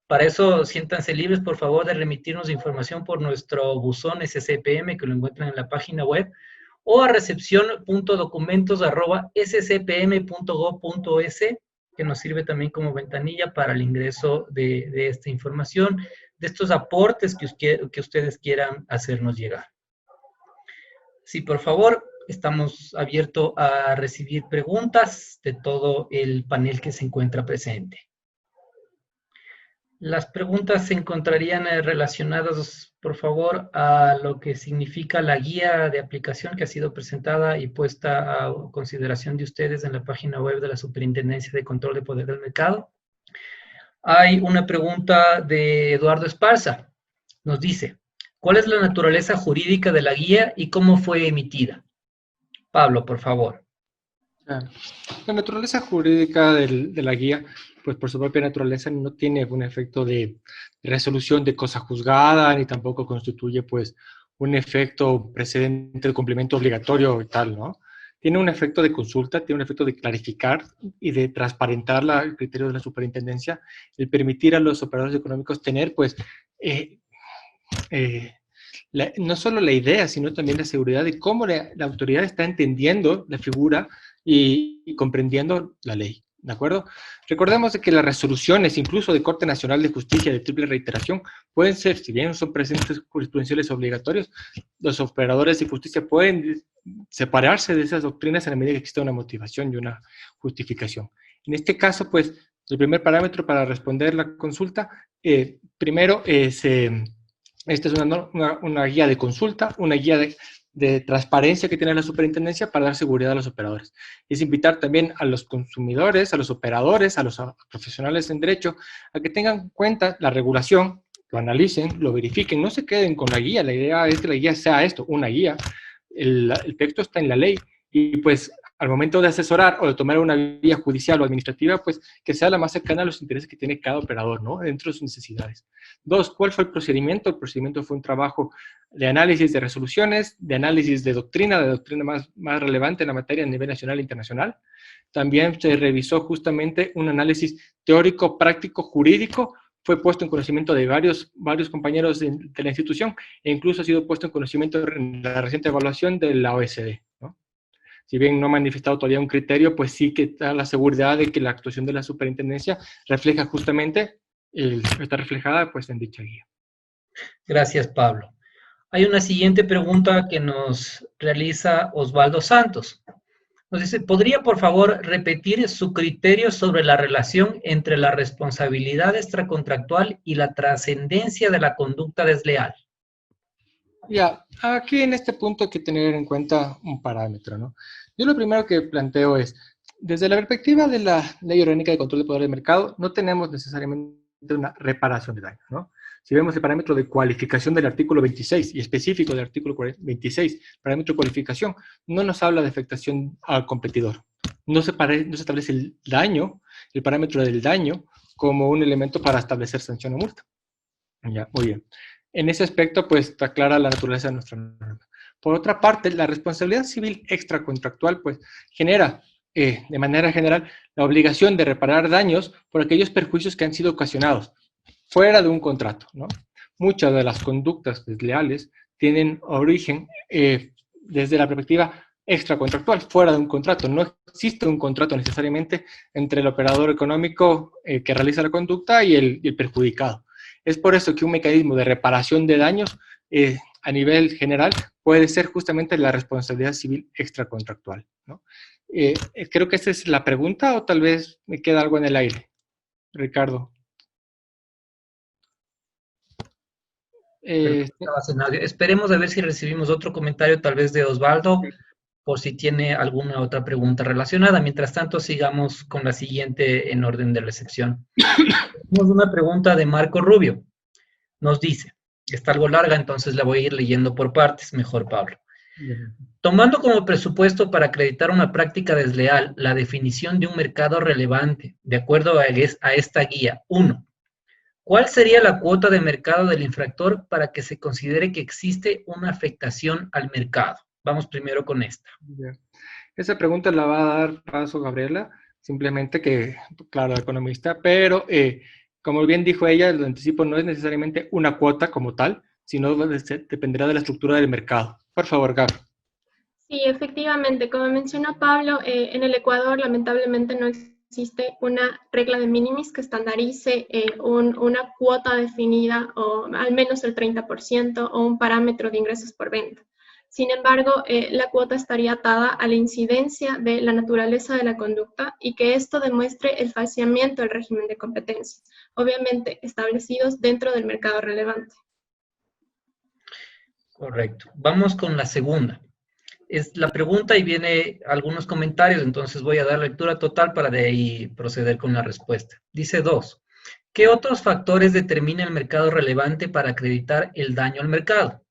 Para eso, siéntanse libres, por favor, de remitirnos información por nuestro buzón SCPM, que lo encuentran en la página web, o a recepción.documentos@scpm.gov.es, que nos sirve también como ventanilla para el ingreso de esta información, de estos aportes que ustedes quieran hacernos llegar. Sí, por favor, estamos abiertos a recibir preguntas de todo el panel que se encuentra presente. Las preguntas se encontrarían relacionadas, por favor, a lo que significa la guía de aplicación que ha sido presentada y puesta a consideración de ustedes en la página web de la Superintendencia de Control de Poder del Mercado. Hay una pregunta de Eduardo Esparza. Nos dice, ¿cuál es la naturaleza jurídica de la guía y cómo fue emitida? Pablo, por favor. La naturaleza jurídica de la guía, pues por su propia naturaleza no tiene un efecto de resolución de cosa juzgada, ni tampoco constituye pues un efecto precedente de cumplimiento obligatorio y tal, ¿no? tiene un efecto de consulta, tiene un efecto de clarificar y de transparentar el criterio de la superintendencia, el permitir a los operadores económicos tener, pues, no solo la idea, sino también la seguridad de cómo la autoridad está entendiendo la figura y comprendiendo la ley. ¿De acuerdo? Recordemos de que las resoluciones, incluso de Corte Nacional de Justicia de triple reiteración, pueden ser, si bien no son presentes jurisprudenciales obligatorios, los operadores de justicia pueden separarse de esas doctrinas en la medida que exista una motivación y una justificación. En este caso, pues, el primer parámetro para responder la consulta, primero esta es una guía de consulta, una guía de transparencia que tiene la superintendencia para dar seguridad a los operadores. Es invitar también a los consumidores, a los operadores, a los profesionales en derecho, a que tengan en cuenta la regulación, lo analicen, lo verifiquen, no se queden con la guía. La idea es que la guía sea esto, una guía. El texto está en la ley y pues al momento de asesorar o de tomar una vía judicial o administrativa, pues que sea la más cercana a los intereses que tiene cada operador, ¿no? Dentro de sus necesidades. 2, ¿cuál fue el procedimiento? El procedimiento fue un trabajo de análisis de resoluciones, de análisis de doctrina más relevante en la materia a nivel nacional e internacional. También se revisó justamente un análisis teórico, práctico, jurídico, fue puesto en conocimiento de varios compañeros de la institución e incluso ha sido puesto en conocimiento en la reciente evaluación de la OECD, ¿no? Si bien no ha manifestado todavía un criterio, pues sí que da la seguridad de que la actuación de la superintendencia refleja justamente, está reflejada pues en dicha guía. Gracias, Pablo. Hay una siguiente pregunta que nos realiza Osvaldo Santos. Nos dice, ¿podría por favor repetir su criterio sobre la relación entre la responsabilidad extracontractual y la trascendencia de la conducta desleal? Ya, aquí en este punto hay que tener en cuenta un parámetro, ¿no? Yo lo primero que planteo es, desde la perspectiva de la Ley Orgánica de Control de Poder del Mercado, no tenemos necesariamente una reparación de daño, ¿no? Si vemos el parámetro de cualificación del artículo 26 y específico del artículo 26, parámetro de cualificación, no nos habla de afectación al competidor. No se establece el daño, el parámetro del daño, como un elemento para establecer sanción o multa. Ya, muy bien. En ese aspecto, pues, está clara la naturaleza de nuestra norma. Por otra parte, la responsabilidad civil extracontractual, pues, genera, de manera general, la obligación de reparar daños por aquellos perjuicios que han sido ocasionados fuera de un contrato, ¿no? Muchas de las conductas desleales tienen origen desde la perspectiva extracontractual, fuera de un contrato. No existe un contrato necesariamente entre el operador económico que realiza la conducta y el perjudicado. Es por eso que un mecanismo de reparación de daños a nivel general puede ser justamente la responsabilidad civil extracontractual, ¿no? Creo que esa es la pregunta o tal vez me queda algo en el aire. Ricardo. Esperemos a ver si recibimos otro comentario tal vez de Osvaldo por si tiene alguna otra pregunta relacionada. Mientras tanto, sigamos con la siguiente en orden de recepción. Tenemos una pregunta de Marco Rubio. Nos dice, está algo larga, entonces la voy a ir leyendo por partes. Mejor, Pablo. Tomando como presupuesto para acreditar una práctica desleal la definición de un mercado relevante, de acuerdo a esta guía, 1. ¿Cuál sería la cuota de mercado del infractor para que se considere que existe una afectación al mercado? Vamos primero con esta. Esa pregunta la va a dar paso Gabriela, simplemente que, claro, economista, pero como bien dijo ella, lo anticipo, no es necesariamente una cuota como tal, sino dependerá de la estructura del mercado. Por favor, Gab. Sí, efectivamente, como mencionó Pablo, en el Ecuador lamentablemente no existe una regla de minimis que estandarice una cuota definida, o al menos el 30%, o un parámetro de ingresos por venta. Sin embargo, la cuota estaría atada a la incidencia de la naturaleza de la conducta y que esto demuestre el falseamiento del régimen de competencia, obviamente establecidos dentro del mercado relevante. Correcto. Vamos con la segunda. Es la pregunta y viene algunos comentarios, entonces voy a dar lectura total para de ahí proceder con la respuesta. Dice 2. ¿Qué otros factores determina el mercado relevante para acreditar el daño al mercado?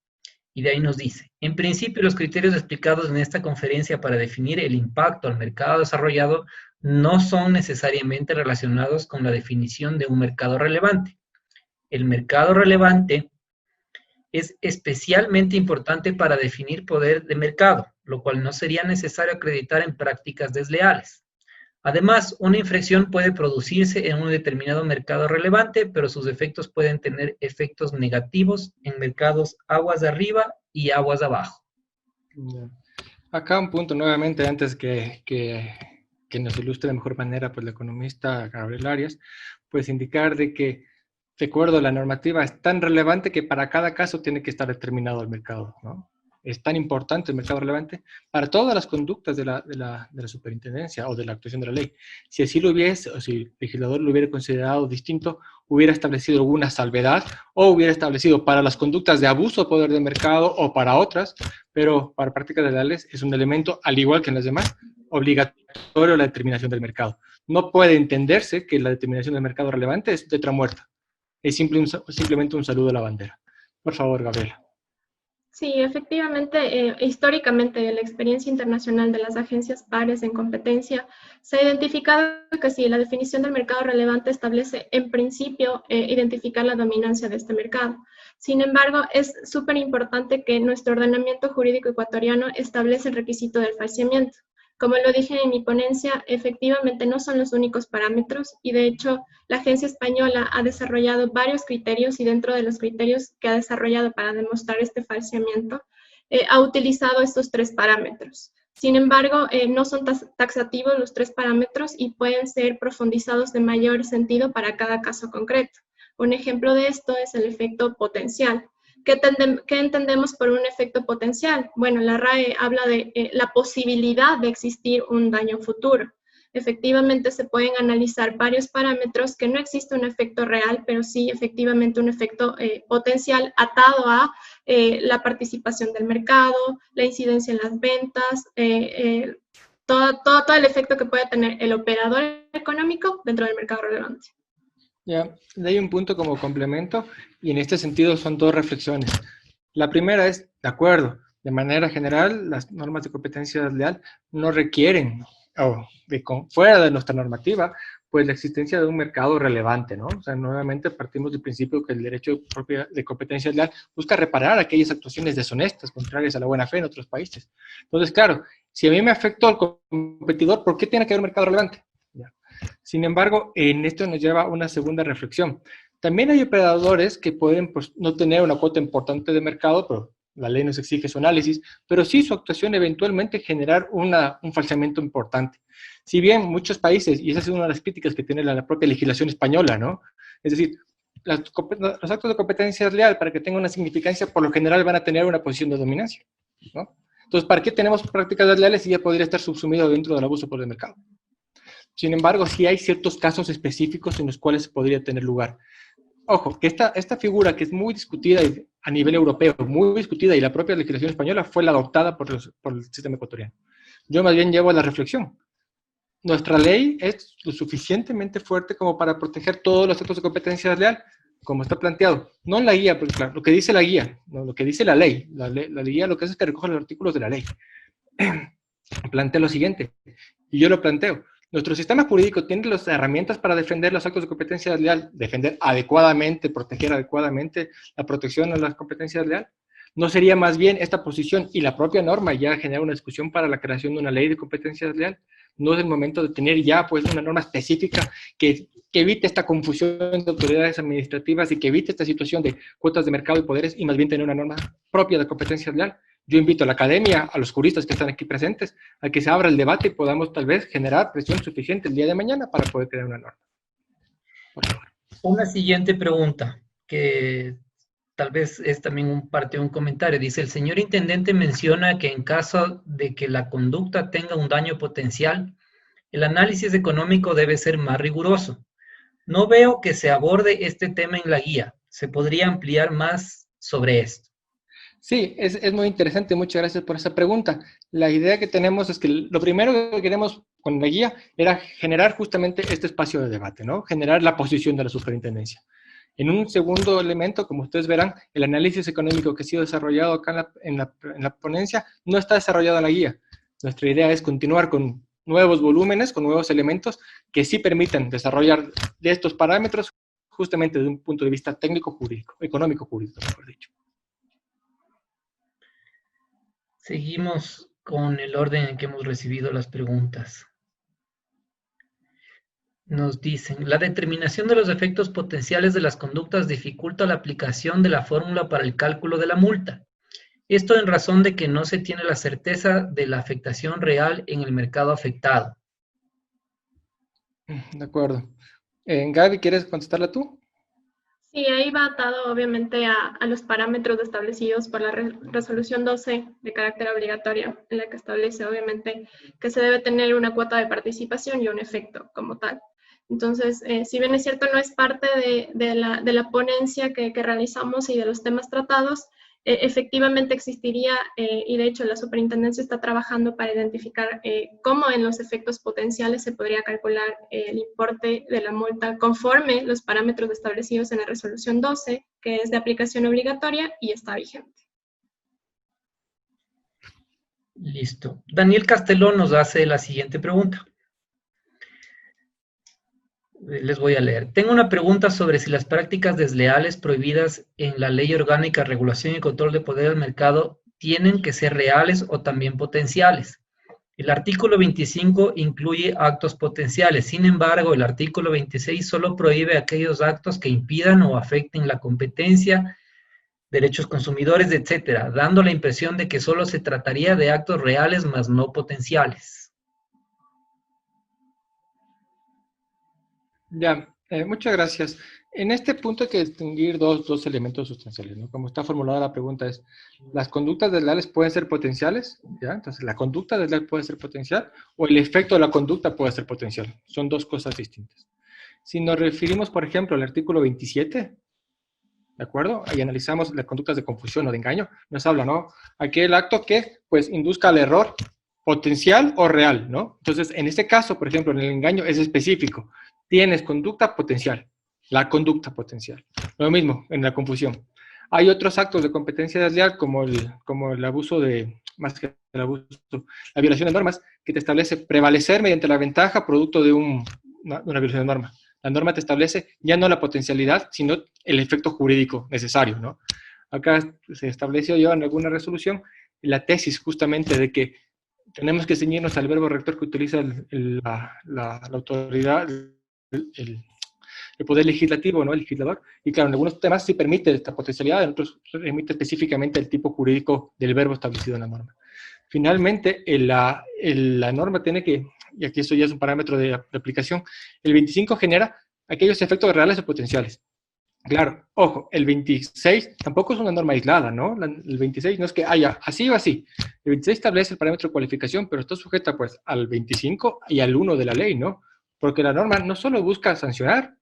Y de ahí nos dice, en principio los criterios explicados en esta conferencia para definir el impacto al mercado desarrollado no son necesariamente relacionados con la definición de un mercado relevante. El mercado relevante es especialmente importante para definir poder de mercado, lo cual no sería necesario acreditar en prácticas desleales. Además, una infracción puede producirse en un determinado mercado relevante, pero sus efectos pueden tener efectos negativos en mercados aguas de arriba y aguas de abajo. Acá un punto nuevamente, antes que nos ilustre de mejor manera pues, el economista Gabriel Arias, pues indicar de que, de acuerdo a la normativa, es tan relevante que para cada caso tiene que estar determinado el mercado, ¿no? Es tan importante el mercado relevante para todas las conductas de la superintendencia o de la actuación de la ley. Si así lo hubiese, o si el legislador lo hubiera considerado distinto, hubiera establecido alguna salvedad o hubiera establecido para las conductas de abuso de poder de mercado o para otras, pero para prácticas legales es un elemento, al igual que en las demás, obligatorio la determinación del mercado. No puede entenderse que la determinación del mercado relevante es letra muerta. Es simplemente un saludo a la bandera. Por favor, Gabriela. Sí, efectivamente, históricamente la experiencia internacional de las agencias pares en competencia se ha identificado que sí, la definición del mercado relevante establece en principio identificar la dominancia de este mercado. Sin embargo, es súper importante que nuestro ordenamiento jurídico ecuatoriano establece el requisito del falseamiento. Como lo dije en mi ponencia, efectivamente no son los únicos parámetros y de hecho la agencia española ha desarrollado varios criterios y dentro de los criterios que ha desarrollado para demostrar este falseamiento, ha utilizado estos 3 parámetros. Sin embargo, no son taxativos los 3 parámetros y pueden ser profundizados de mayor sentido para cada caso concreto. Un ejemplo de esto es el efecto potencial. ¿Qué entendemos por un efecto potencial? Bueno, la RAE habla de la posibilidad de existir un daño futuro. Efectivamente, se pueden analizar varios parámetros que no existe un efecto real, pero sí efectivamente un efecto potencial atado a la participación del mercado, la incidencia en las ventas, todo el efecto que puede tener el operador económico dentro del mercado relevante. Ya, hay un punto como complemento y en este sentido son 2 reflexiones. La primera es, de acuerdo, de manera general, las normas de competencia desleal no requieren, fuera de nuestra normativa, pues la existencia de un mercado relevante, ¿no? O sea, nuevamente partimos del principio que el derecho de competencia desleal busca reparar aquellas actuaciones deshonestas, contrarias a la buena fe en otros países. Entonces, claro, si a mí me afectó al competidor, ¿por qué tiene que haber un mercado relevante? Ya. Sin embargo, en esto nos lleva a una segunda reflexión. También hay operadores que pueden pues, no tener una cuota importante de mercado, pero la ley nos exige su análisis, pero sí su actuación eventualmente generar un falseamiento importante. Si bien muchos países, y esa es una de las críticas que tiene la propia legislación española, ¿no? Es decir, los actos de competencia desleal, para que tengan una significancia, por lo general van a tener una posición de dominancia, ¿no? Entonces, ¿para qué tenemos prácticas desleales si ya podría estar subsumido dentro del abuso por el mercado? Sin embargo, sí hay ciertos casos específicos en los cuales podría tener lugar. Ojo, que esta figura que es muy discutida a nivel europeo, muy discutida, y la propia legislación española fue la adoptada por el sistema ecuatoriano. Yo más bien llevo a la reflexión. Nuestra ley es lo suficientemente fuerte como para proteger todos los actos de competencia desleal, como está planteado. No en la guía, porque claro, lo que dice la guía, no, lo que dice la ley. La guía lo que hace es que recoge los artículos de la ley. Plantea lo siguiente, y yo lo planteo. Nuestro sistema jurídico tiene las herramientas para defender los actos de competencia desleal, defender adecuadamente, proteger adecuadamente la protección a la competencia desleal. ¿No sería más bien esta posición y la propia norma ya generar una discusión para la creación de una ley de competencia desleal? ¿No es el momento de tener ya pues una norma específica que evite esta confusión de autoridades administrativas y que evite esta situación de cuotas de mercado y poderes y más bien tener una norma propia de competencia desleal? Yo invito a la academia, a los juristas que están aquí presentes, a que se abra el debate y podamos tal vez generar presión suficiente el día de mañana para poder crear una norma. Por favor. Una siguiente pregunta, que tal vez es también parte de un comentario. Dice, el señor intendente menciona que en caso de que la conducta tenga un daño potencial, el análisis económico debe ser más riguroso. No veo que se aborde este tema en la guía. ¿Se podría ampliar más sobre esto? Sí, es muy interesante. Muchas gracias por esa pregunta. La idea que tenemos es que lo primero que queremos con la guía era generar justamente este espacio de debate, ¿no? Generar la posición de la superintendencia. En un segundo elemento, como ustedes verán, el análisis económico que ha sido desarrollado acá en la ponencia no está desarrollado en la guía. Nuestra idea es continuar con nuevos volúmenes, con nuevos elementos que sí permitan desarrollar de estos parámetros justamente desde un punto de vista técnico-jurídico, económico-jurídico, mejor dicho. Seguimos con el orden en que hemos recibido las preguntas. Nos dicen, la determinación de los efectos potenciales de las conductas dificulta la aplicación de la fórmula para el cálculo de la multa. Esto en razón de que no se tiene la certeza de la afectación real en el mercado afectado. De acuerdo. Gaby, ¿quieres contestarla tú? Sí, ahí va atado obviamente a los parámetros establecidos por la resolución 12 de carácter obligatorio, en la que establece obviamente que se debe tener una cuota de participación y un efecto como tal. Entonces, si bien es cierto, no es parte de la ponencia que realizamos y de los temas tratados, efectivamente existiría, y de hecho la superintendencia está trabajando para identificar cómo en los efectos potenciales se podría calcular el importe de la multa conforme los parámetros establecidos en la resolución 12, que es de aplicación obligatoria y está vigente. Listo. Daniel Castelón nos hace la siguiente pregunta. Les voy a leer. Tengo una pregunta sobre si las prácticas desleales prohibidas en la Ley Orgánica de Regulación y Control de Poder del Mercado tienen que ser reales o también potenciales. El artículo 25 incluye actos potenciales, sin embargo, el artículo 26 solo prohíbe aquellos actos que impidan o afecten la competencia, derechos consumidores, etcétera, dando la impresión de que solo se trataría de actos reales más no potenciales. Ya, muchas gracias. En este punto hay que distinguir dos elementos sustanciales, ¿no? Como está formulada la pregunta es, ¿las conductas desleales pueden ser potenciales? ¿Ya? Entonces, ¿la conducta desleal puede ser potencial o el efecto de la conducta puede ser potencial? Son dos cosas distintas. Si nos referimos, por ejemplo, al artículo 27, ¿de acuerdo? Ahí analizamos las conductas de confusión o de engaño. Nos habla, ¿no? Aquel acto que, pues, induzca al error potencial o real, ¿no? Entonces, en este caso, por ejemplo, en el engaño es específico. Tienes conducta potencial, la conducta potencial. Lo mismo en la confusión. Hay otros actos de competencia desleal como el abuso más que el abuso, la violación de normas, que te establece prevalecer mediante la ventaja producto de una violación de norma. La norma te establece ya no la potencialidad, sino el efecto jurídico necesario, ¿no? Acá se estableció ya en alguna resolución la tesis justamente de que tenemos que ceñirnos al verbo rector que utiliza la autoridad, el poder legislativo, ¿no? El legislador. Y claro, en algunos temas sí permite esta potencialidad, en otros remite específicamente el tipo jurídico del verbo establecido en la norma. Finalmente, la norma tiene que, y aquí esto ya es un parámetro de aplicación, el 25 genera aquellos efectos reales o potenciales. Claro, ojo, el 26 tampoco es una norma aislada, ¿no? El 26 no es que haya así o así. El 26 establece el parámetro de cualificación, pero está sujeta pues al 25 y al 1 de la ley, ¿no? Porque la norma no solo busca sancionar,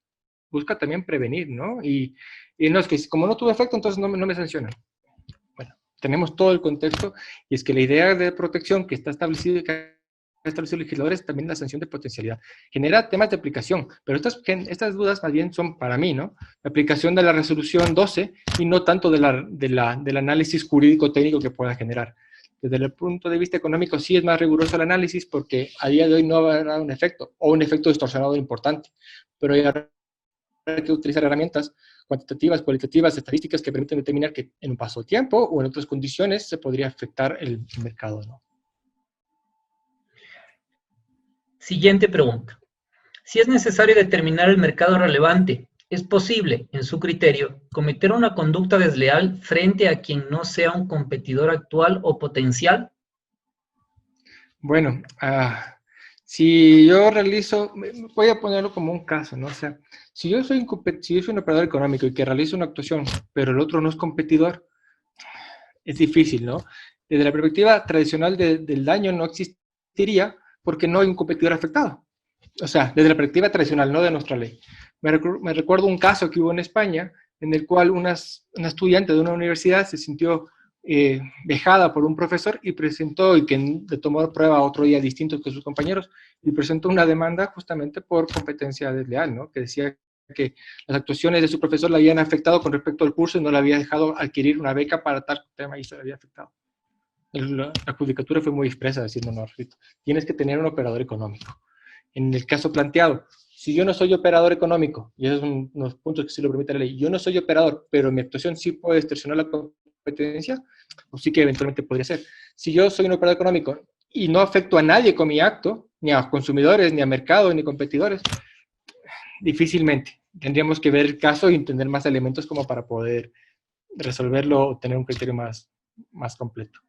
busca también prevenir, ¿no? Y no es que como no tuvo efecto, entonces no me sancionan. Bueno, tenemos todo el contexto y es que la idea de protección que está establecida, que ha establecido el legislador, es también la sanción de potencialidad. Genera temas de aplicación, pero estas dudas más bien son para mí, ¿no? La aplicación de la resolución 12 y no tanto del análisis jurídico-técnico que pueda generar. Desde el punto de vista económico sí es más riguroso el análisis porque a día de hoy no habrá un efecto o un efecto distorsionado importante, pero hay que utilizar herramientas cuantitativas, cualitativas, estadísticas que permiten determinar que en un paso de tiempo o en otras condiciones se podría afectar el mercado, ¿no? Siguiente pregunta. Si es necesario determinar el mercado relevante, ¿es posible, en su criterio, cometer una conducta desleal frente a quien no sea un competidor actual o potencial? Bueno, si yo realizo, voy a ponerlo como un caso, ¿no? O sea, si yo soy un operador económico y que realizo una actuación, pero el otro no es competidor, es difícil, ¿no? Desde la perspectiva tradicional del daño no existiría porque no hay un competidor afectado. O sea, desde la perspectiva tradicional, no de nuestra ley. Me recuerdo un caso que hubo en España en el cual una estudiante de una universidad se sintió vejada por un profesor y presentó, y que le tomó prueba otro día distinto que sus compañeros, y presentó una demanda justamente por competencia desleal, ¿no? Que decía que las actuaciones de su profesor la habían afectado con respecto al curso y no le había dejado adquirir una beca para tal tema y se le había afectado. La judicatura fue muy expresa diciendo, no, Rito, tienes que tener un operador económico. En el caso planteado, si yo no soy operador económico, y esos son unos puntos que sí lo permite la ley, yo no soy operador, pero mi actuación sí puede distorsionar la competencia, pues sí que eventualmente podría ser. Si yo soy un operador económico y no afecto a nadie con mi acto, ni a consumidores, ni a mercado, ni competidores, difícilmente. Tendríamos que ver el caso y tener más elementos como para poder resolverlo o tener un criterio más completo.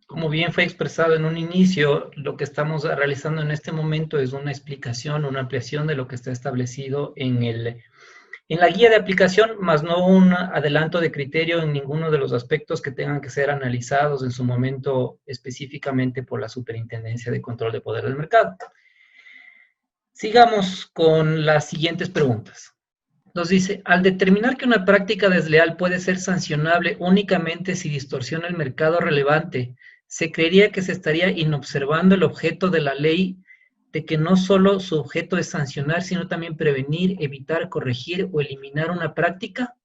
Como bien fue expresado en un inicio, lo que estamos realizando en este momento es una explicación, una ampliación de lo que está establecido en la guía de aplicación, más no un adelanto de criterio en ninguno de los aspectos que tengan que ser analizados en su momento específicamente por la Superintendencia de Control de Poder del Mercado. Sigamos con las siguientes preguntas. Nos dice, al determinar que una práctica desleal puede ser sancionable únicamente si distorsiona el mercado relevante, se creería que se estaría inobservando el objeto de la ley de que no solo su objeto es sancionar, sino también prevenir, evitar, corregir o eliminar una práctica.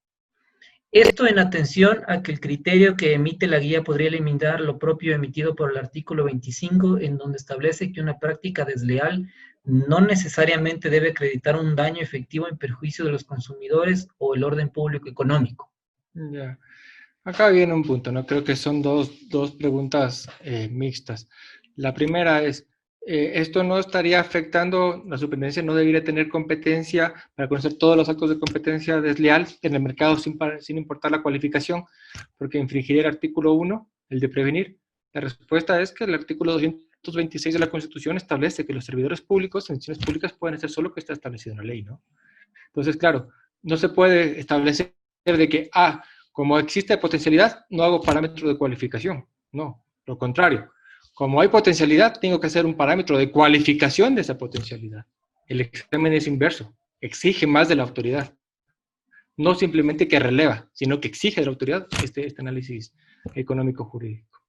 Esto en atención a que el criterio que emite la guía podría eliminar lo propio emitido por el artículo 25, en donde establece que una práctica desleal no necesariamente debe acreditar un daño efectivo en perjuicio de los consumidores o el orden público económico. Ya. Acá viene un punto, ¿no? Creo que son dos preguntas mixtas. La primera es, esto no estaría afectando, la superintendencia no debería tener competencia para conocer todos los actos de competencia desleal en el mercado sin importar la cualificación, porque infringiría el artículo 1, el de prevenir. La respuesta es que el artículo 226 de la Constitución establece que los servidores públicos, instituciones públicas, pueden hacer solo lo que está establecido en la ley, ¿no? Entonces, claro, no se puede establecer de que, como existe potencialidad, no hago parámetro de cualificación. No, lo contrario. Como hay potencialidad, tengo que hacer un parámetro de cualificación de esa potencialidad. El examen es inverso, exige más de la autoridad. No simplemente que releva, sino que exige de la autoridad este análisis económico-jurídico.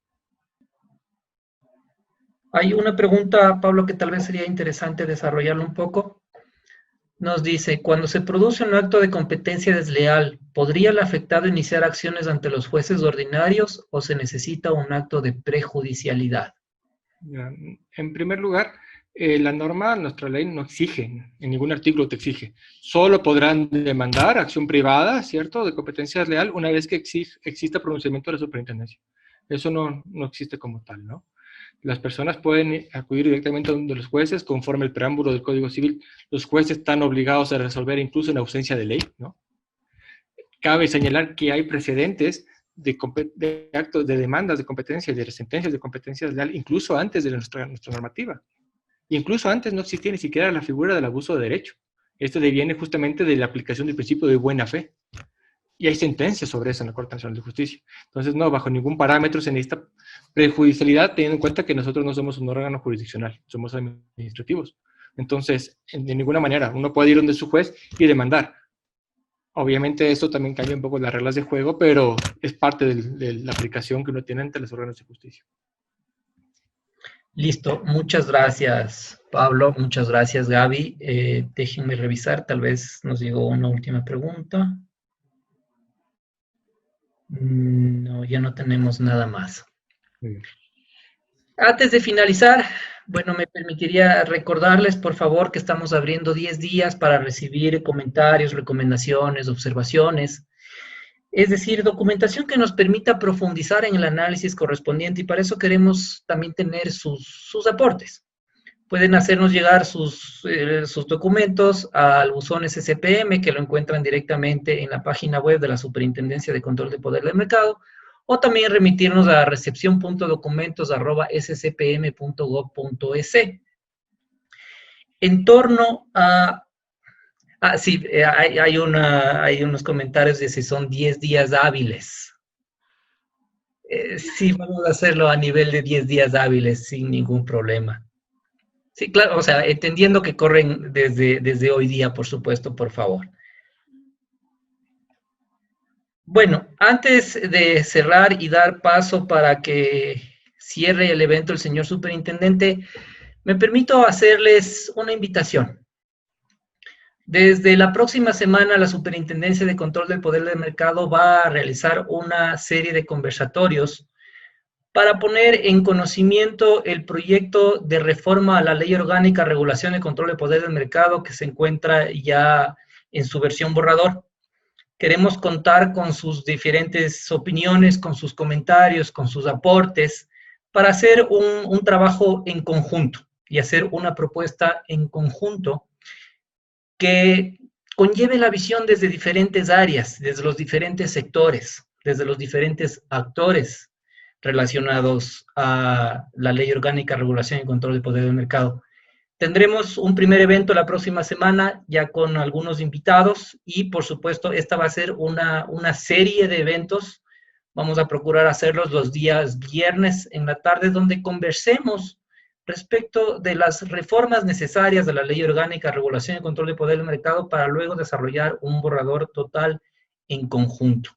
Hay una pregunta, Pablo, que tal vez sería interesante desarrollarlo un poco. Nos dice, cuando se produce un acto de competencia desleal, ¿podría el afectado iniciar acciones ante los jueces ordinarios o se necesita un acto de prejudicialidad? En primer lugar, la norma, nuestra ley no exige, en ningún artículo te exige. Solo podrán demandar acción privada, ¿cierto?, de competencia desleal una vez que exista pronunciamiento de la superintendencia. Eso no existe como tal, ¿no? Las personas pueden acudir directamente a uno de los jueces conforme el preámbulo del Código Civil. Los jueces están obligados a resolver incluso en ausencia de ley, ¿no? Cabe señalar que hay precedentes de actos de demandas de competencia y de sentencias de competencia desleal incluso antes de nuestra normativa. Incluso antes no existía ni siquiera la figura del abuso de derecho. Esto deviene justamente de la aplicación del principio de buena fe. Y hay sentencias sobre eso en la Corte Nacional de Justicia. Entonces, no, bajo ningún parámetro se necesita prejudicialidad, teniendo en cuenta que nosotros no somos un órgano jurisdiccional, somos administrativos. Entonces, de ninguna manera, uno puede ir donde su juez y demandar. Obviamente, esto también cambia un poco las reglas de juego, pero es parte de la aplicación que uno tiene ante los órganos de justicia. Listo, muchas gracias, Pablo, muchas gracias, Gaby. Déjenme revisar, tal vez nos llegó una última pregunta. No, ya no tenemos nada más. Antes de finalizar, bueno, me permitiría recordarles, por favor, que estamos abriendo 10 días para recibir comentarios, recomendaciones, observaciones, es decir, documentación que nos permita profundizar en el análisis correspondiente y para eso queremos también tener sus aportes. Pueden hacernos llegar sus documentos al buzón SCPM, que lo encuentran directamente en la página web de la Superintendencia de Control de Poder del Mercado, o también remitirnos a recepción.documentos@scpm.gov.es. En torno a... sí, hay unos comentarios de si son 10 días hábiles. Sí, vamos a hacerlo a nivel de 10 días hábiles sin ningún problema. Sí, claro, o sea, entendiendo que corren desde hoy día, por supuesto, por favor. Bueno, antes de cerrar y dar paso para que cierre el evento el señor superintendente, me permito hacerles una invitación. Desde la próxima semana, la Superintendencia de Control del Poder del Mercado va a realizar una serie de conversatorios para poner en conocimiento el proyecto de reforma a la Ley Orgánica Regulación y Control de Poder del Mercado que se encuentra ya en su versión borrador. Queremos contar con sus diferentes opiniones, con sus comentarios, con sus aportes, para hacer un trabajo en conjunto y hacer una propuesta en conjunto que conlleve la visión desde diferentes áreas, desde los diferentes sectores, desde los diferentes actores relacionados a la Ley Orgánica, Regulación y Control del Poder del Mercado. Tendremos un primer evento la próxima semana, ya con algunos invitados, y por supuesto esta va a ser una serie de eventos. Vamos a procurar hacerlos los días viernes en la tarde, donde conversemos respecto de las reformas necesarias de la Ley Orgánica, Regulación y Control del Poder del Mercado, para luego desarrollar un borrador total en conjunto.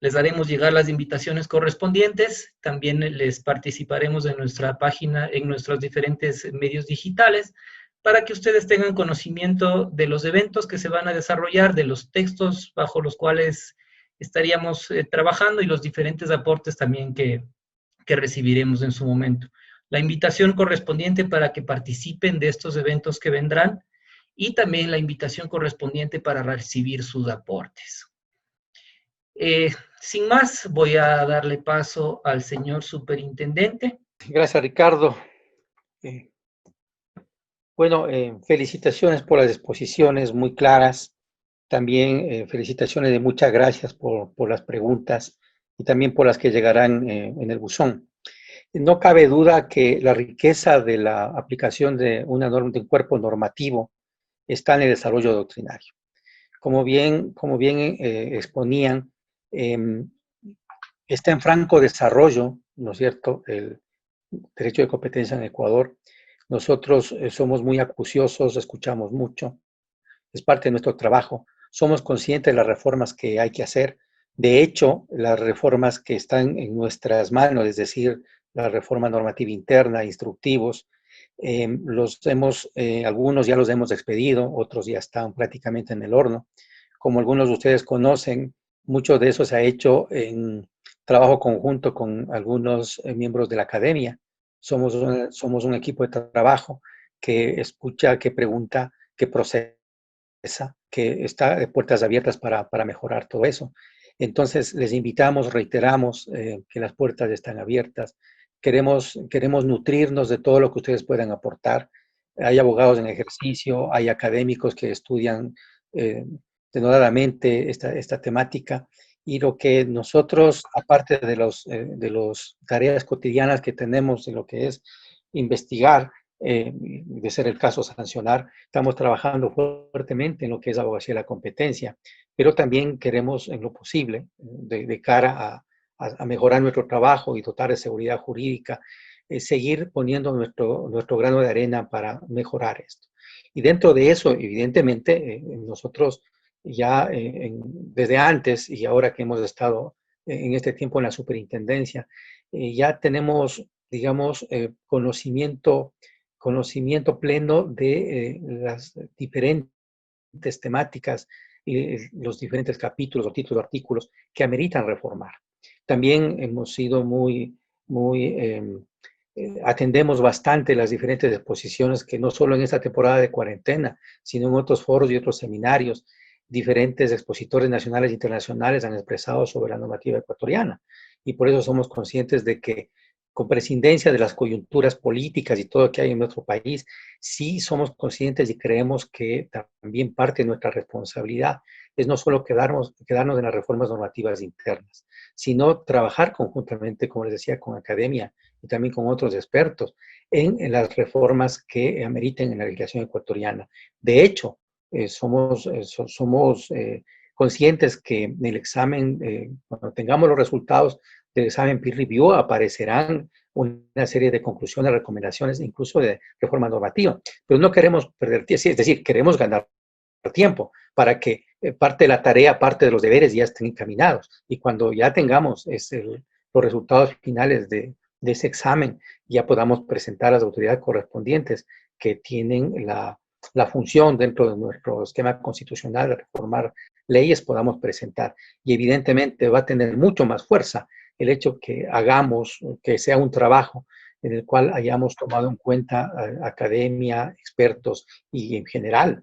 Les haremos llegar las invitaciones correspondientes, también les participaremos en nuestra página, en nuestros diferentes medios digitales, para que ustedes tengan conocimiento de los eventos que se van a desarrollar, de los textos bajo los cuales estaríamos trabajando y los diferentes aportes también que recibiremos en su momento. La invitación correspondiente para que participen de estos eventos que vendrán y también la invitación correspondiente para recibir sus aportes. Sin más, voy a darle paso al señor superintendente. Gracias, Ricardo. Bueno, felicitaciones por las exposiciones muy claras. También felicitaciones de muchas gracias por las preguntas y también por las que llegarán en el buzón. No cabe duda que la riqueza de la aplicación de una norma, de un cuerpo normativo, está en el desarrollo doctrinario. Como bien exponían, está en franco desarrollo, ¿no es cierto?, el derecho de competencia en Ecuador. Nosotros somos muy acuciosos, escuchamos mucho, es parte de nuestro trabajo. Somos conscientes de las reformas que hay que hacer. De hecho, las reformas que están en nuestras manos, es decir, la reforma normativa interna, instructivos, algunos ya los hemos expedido, otros ya están prácticamente en el horno. Como algunos de ustedes conocen, mucho de eso se ha hecho en trabajo conjunto con algunos miembros de la academia. Somos un equipo de trabajo que escucha, que pregunta, que procesa, que está de puertas abiertas para mejorar todo eso. Entonces, les invitamos, reiteramos que las puertas están abiertas. Queremos nutrirnos de todo lo que ustedes puedan aportar. Hay abogados en ejercicio, hay académicos que estudian denodadamente esta temática, y lo que nosotros, aparte de las tareas cotidianas que tenemos de lo que es investigar, de ser el caso sancionar, estamos trabajando fuertemente en lo que es abogacía de la competencia, pero también queremos en lo posible, de cara a mejorar nuestro trabajo y dotar de seguridad jurídica, seguir poniendo nuestro grano de arena para mejorar esto. Y dentro de eso, evidentemente, nosotros ya desde antes y ahora que hemos estado en este tiempo en la superintendencia, ya tenemos, digamos, conocimiento pleno de las diferentes temáticas y los diferentes capítulos o títulos, artículos que ameritan reformar. También hemos sido atendemos bastante las diferentes exposiciones que no solo en esta temporada de cuarentena, sino en otros foros y otros seminarios, diferentes expositores nacionales e internacionales han expresado sobre la normativa ecuatoriana. Y por eso somos conscientes de que, con prescindencia de las coyunturas políticas y todo lo que hay en nuestro país, sí somos conscientes y creemos que también parte de nuestra responsabilidad es no solo quedarnos en las reformas normativas internas, sino trabajar conjuntamente, como les decía, con academia y también con otros expertos en las reformas que ameriten en la legislación ecuatoriana. De hecho, somos conscientes que en el examen, cuando tengamos los resultados del examen peer review, aparecerán una serie de conclusiones, recomendaciones, incluso de reforma normativa. Pero no queremos perder tiempo, es decir, queremos ganar tiempo para que parte de la tarea, parte de los deberes ya estén encaminados. Y cuando ya tengamos los resultados finales de ese examen, ya podamos presentar a las autoridades correspondientes que tienen la función dentro de nuestro esquema constitucional de reformar leyes, podamos presentar. Y evidentemente va a tener mucho más fuerza el hecho que hagamos, que sea un trabajo en el cual hayamos tomado en cuenta academia, expertos y en general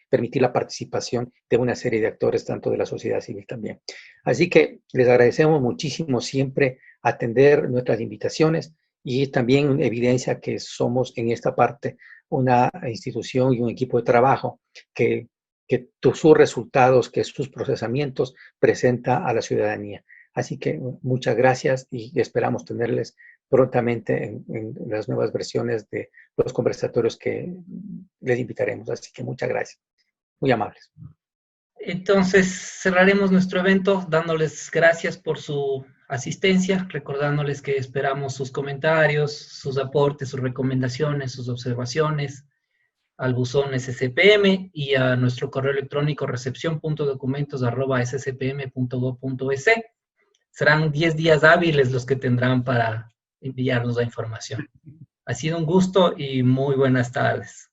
permitir la participación de una serie de actores, tanto de la sociedad civil también. Así que les agradecemos muchísimo siempre atender nuestras invitaciones y también evidencia que somos en esta parte una institución y un equipo de trabajo que sus resultados, que sus procesamientos presenta a la ciudadanía. Así que muchas gracias y esperamos tenerles prontamente en las nuevas versiones de los conversatorios que les invitaremos. Así que muchas gracias. Muy amables. Entonces cerraremos nuestro evento dándoles gracias por su asistencia, recordándoles que esperamos sus comentarios, sus aportes, sus recomendaciones, sus observaciones al buzón SCPM y a nuestro correo electrónico recepcion.documentos@sccpm.gov.es. Serán 10 días hábiles los que tendrán para enviarnos la información. Ha sido un gusto y muy buenas tardes.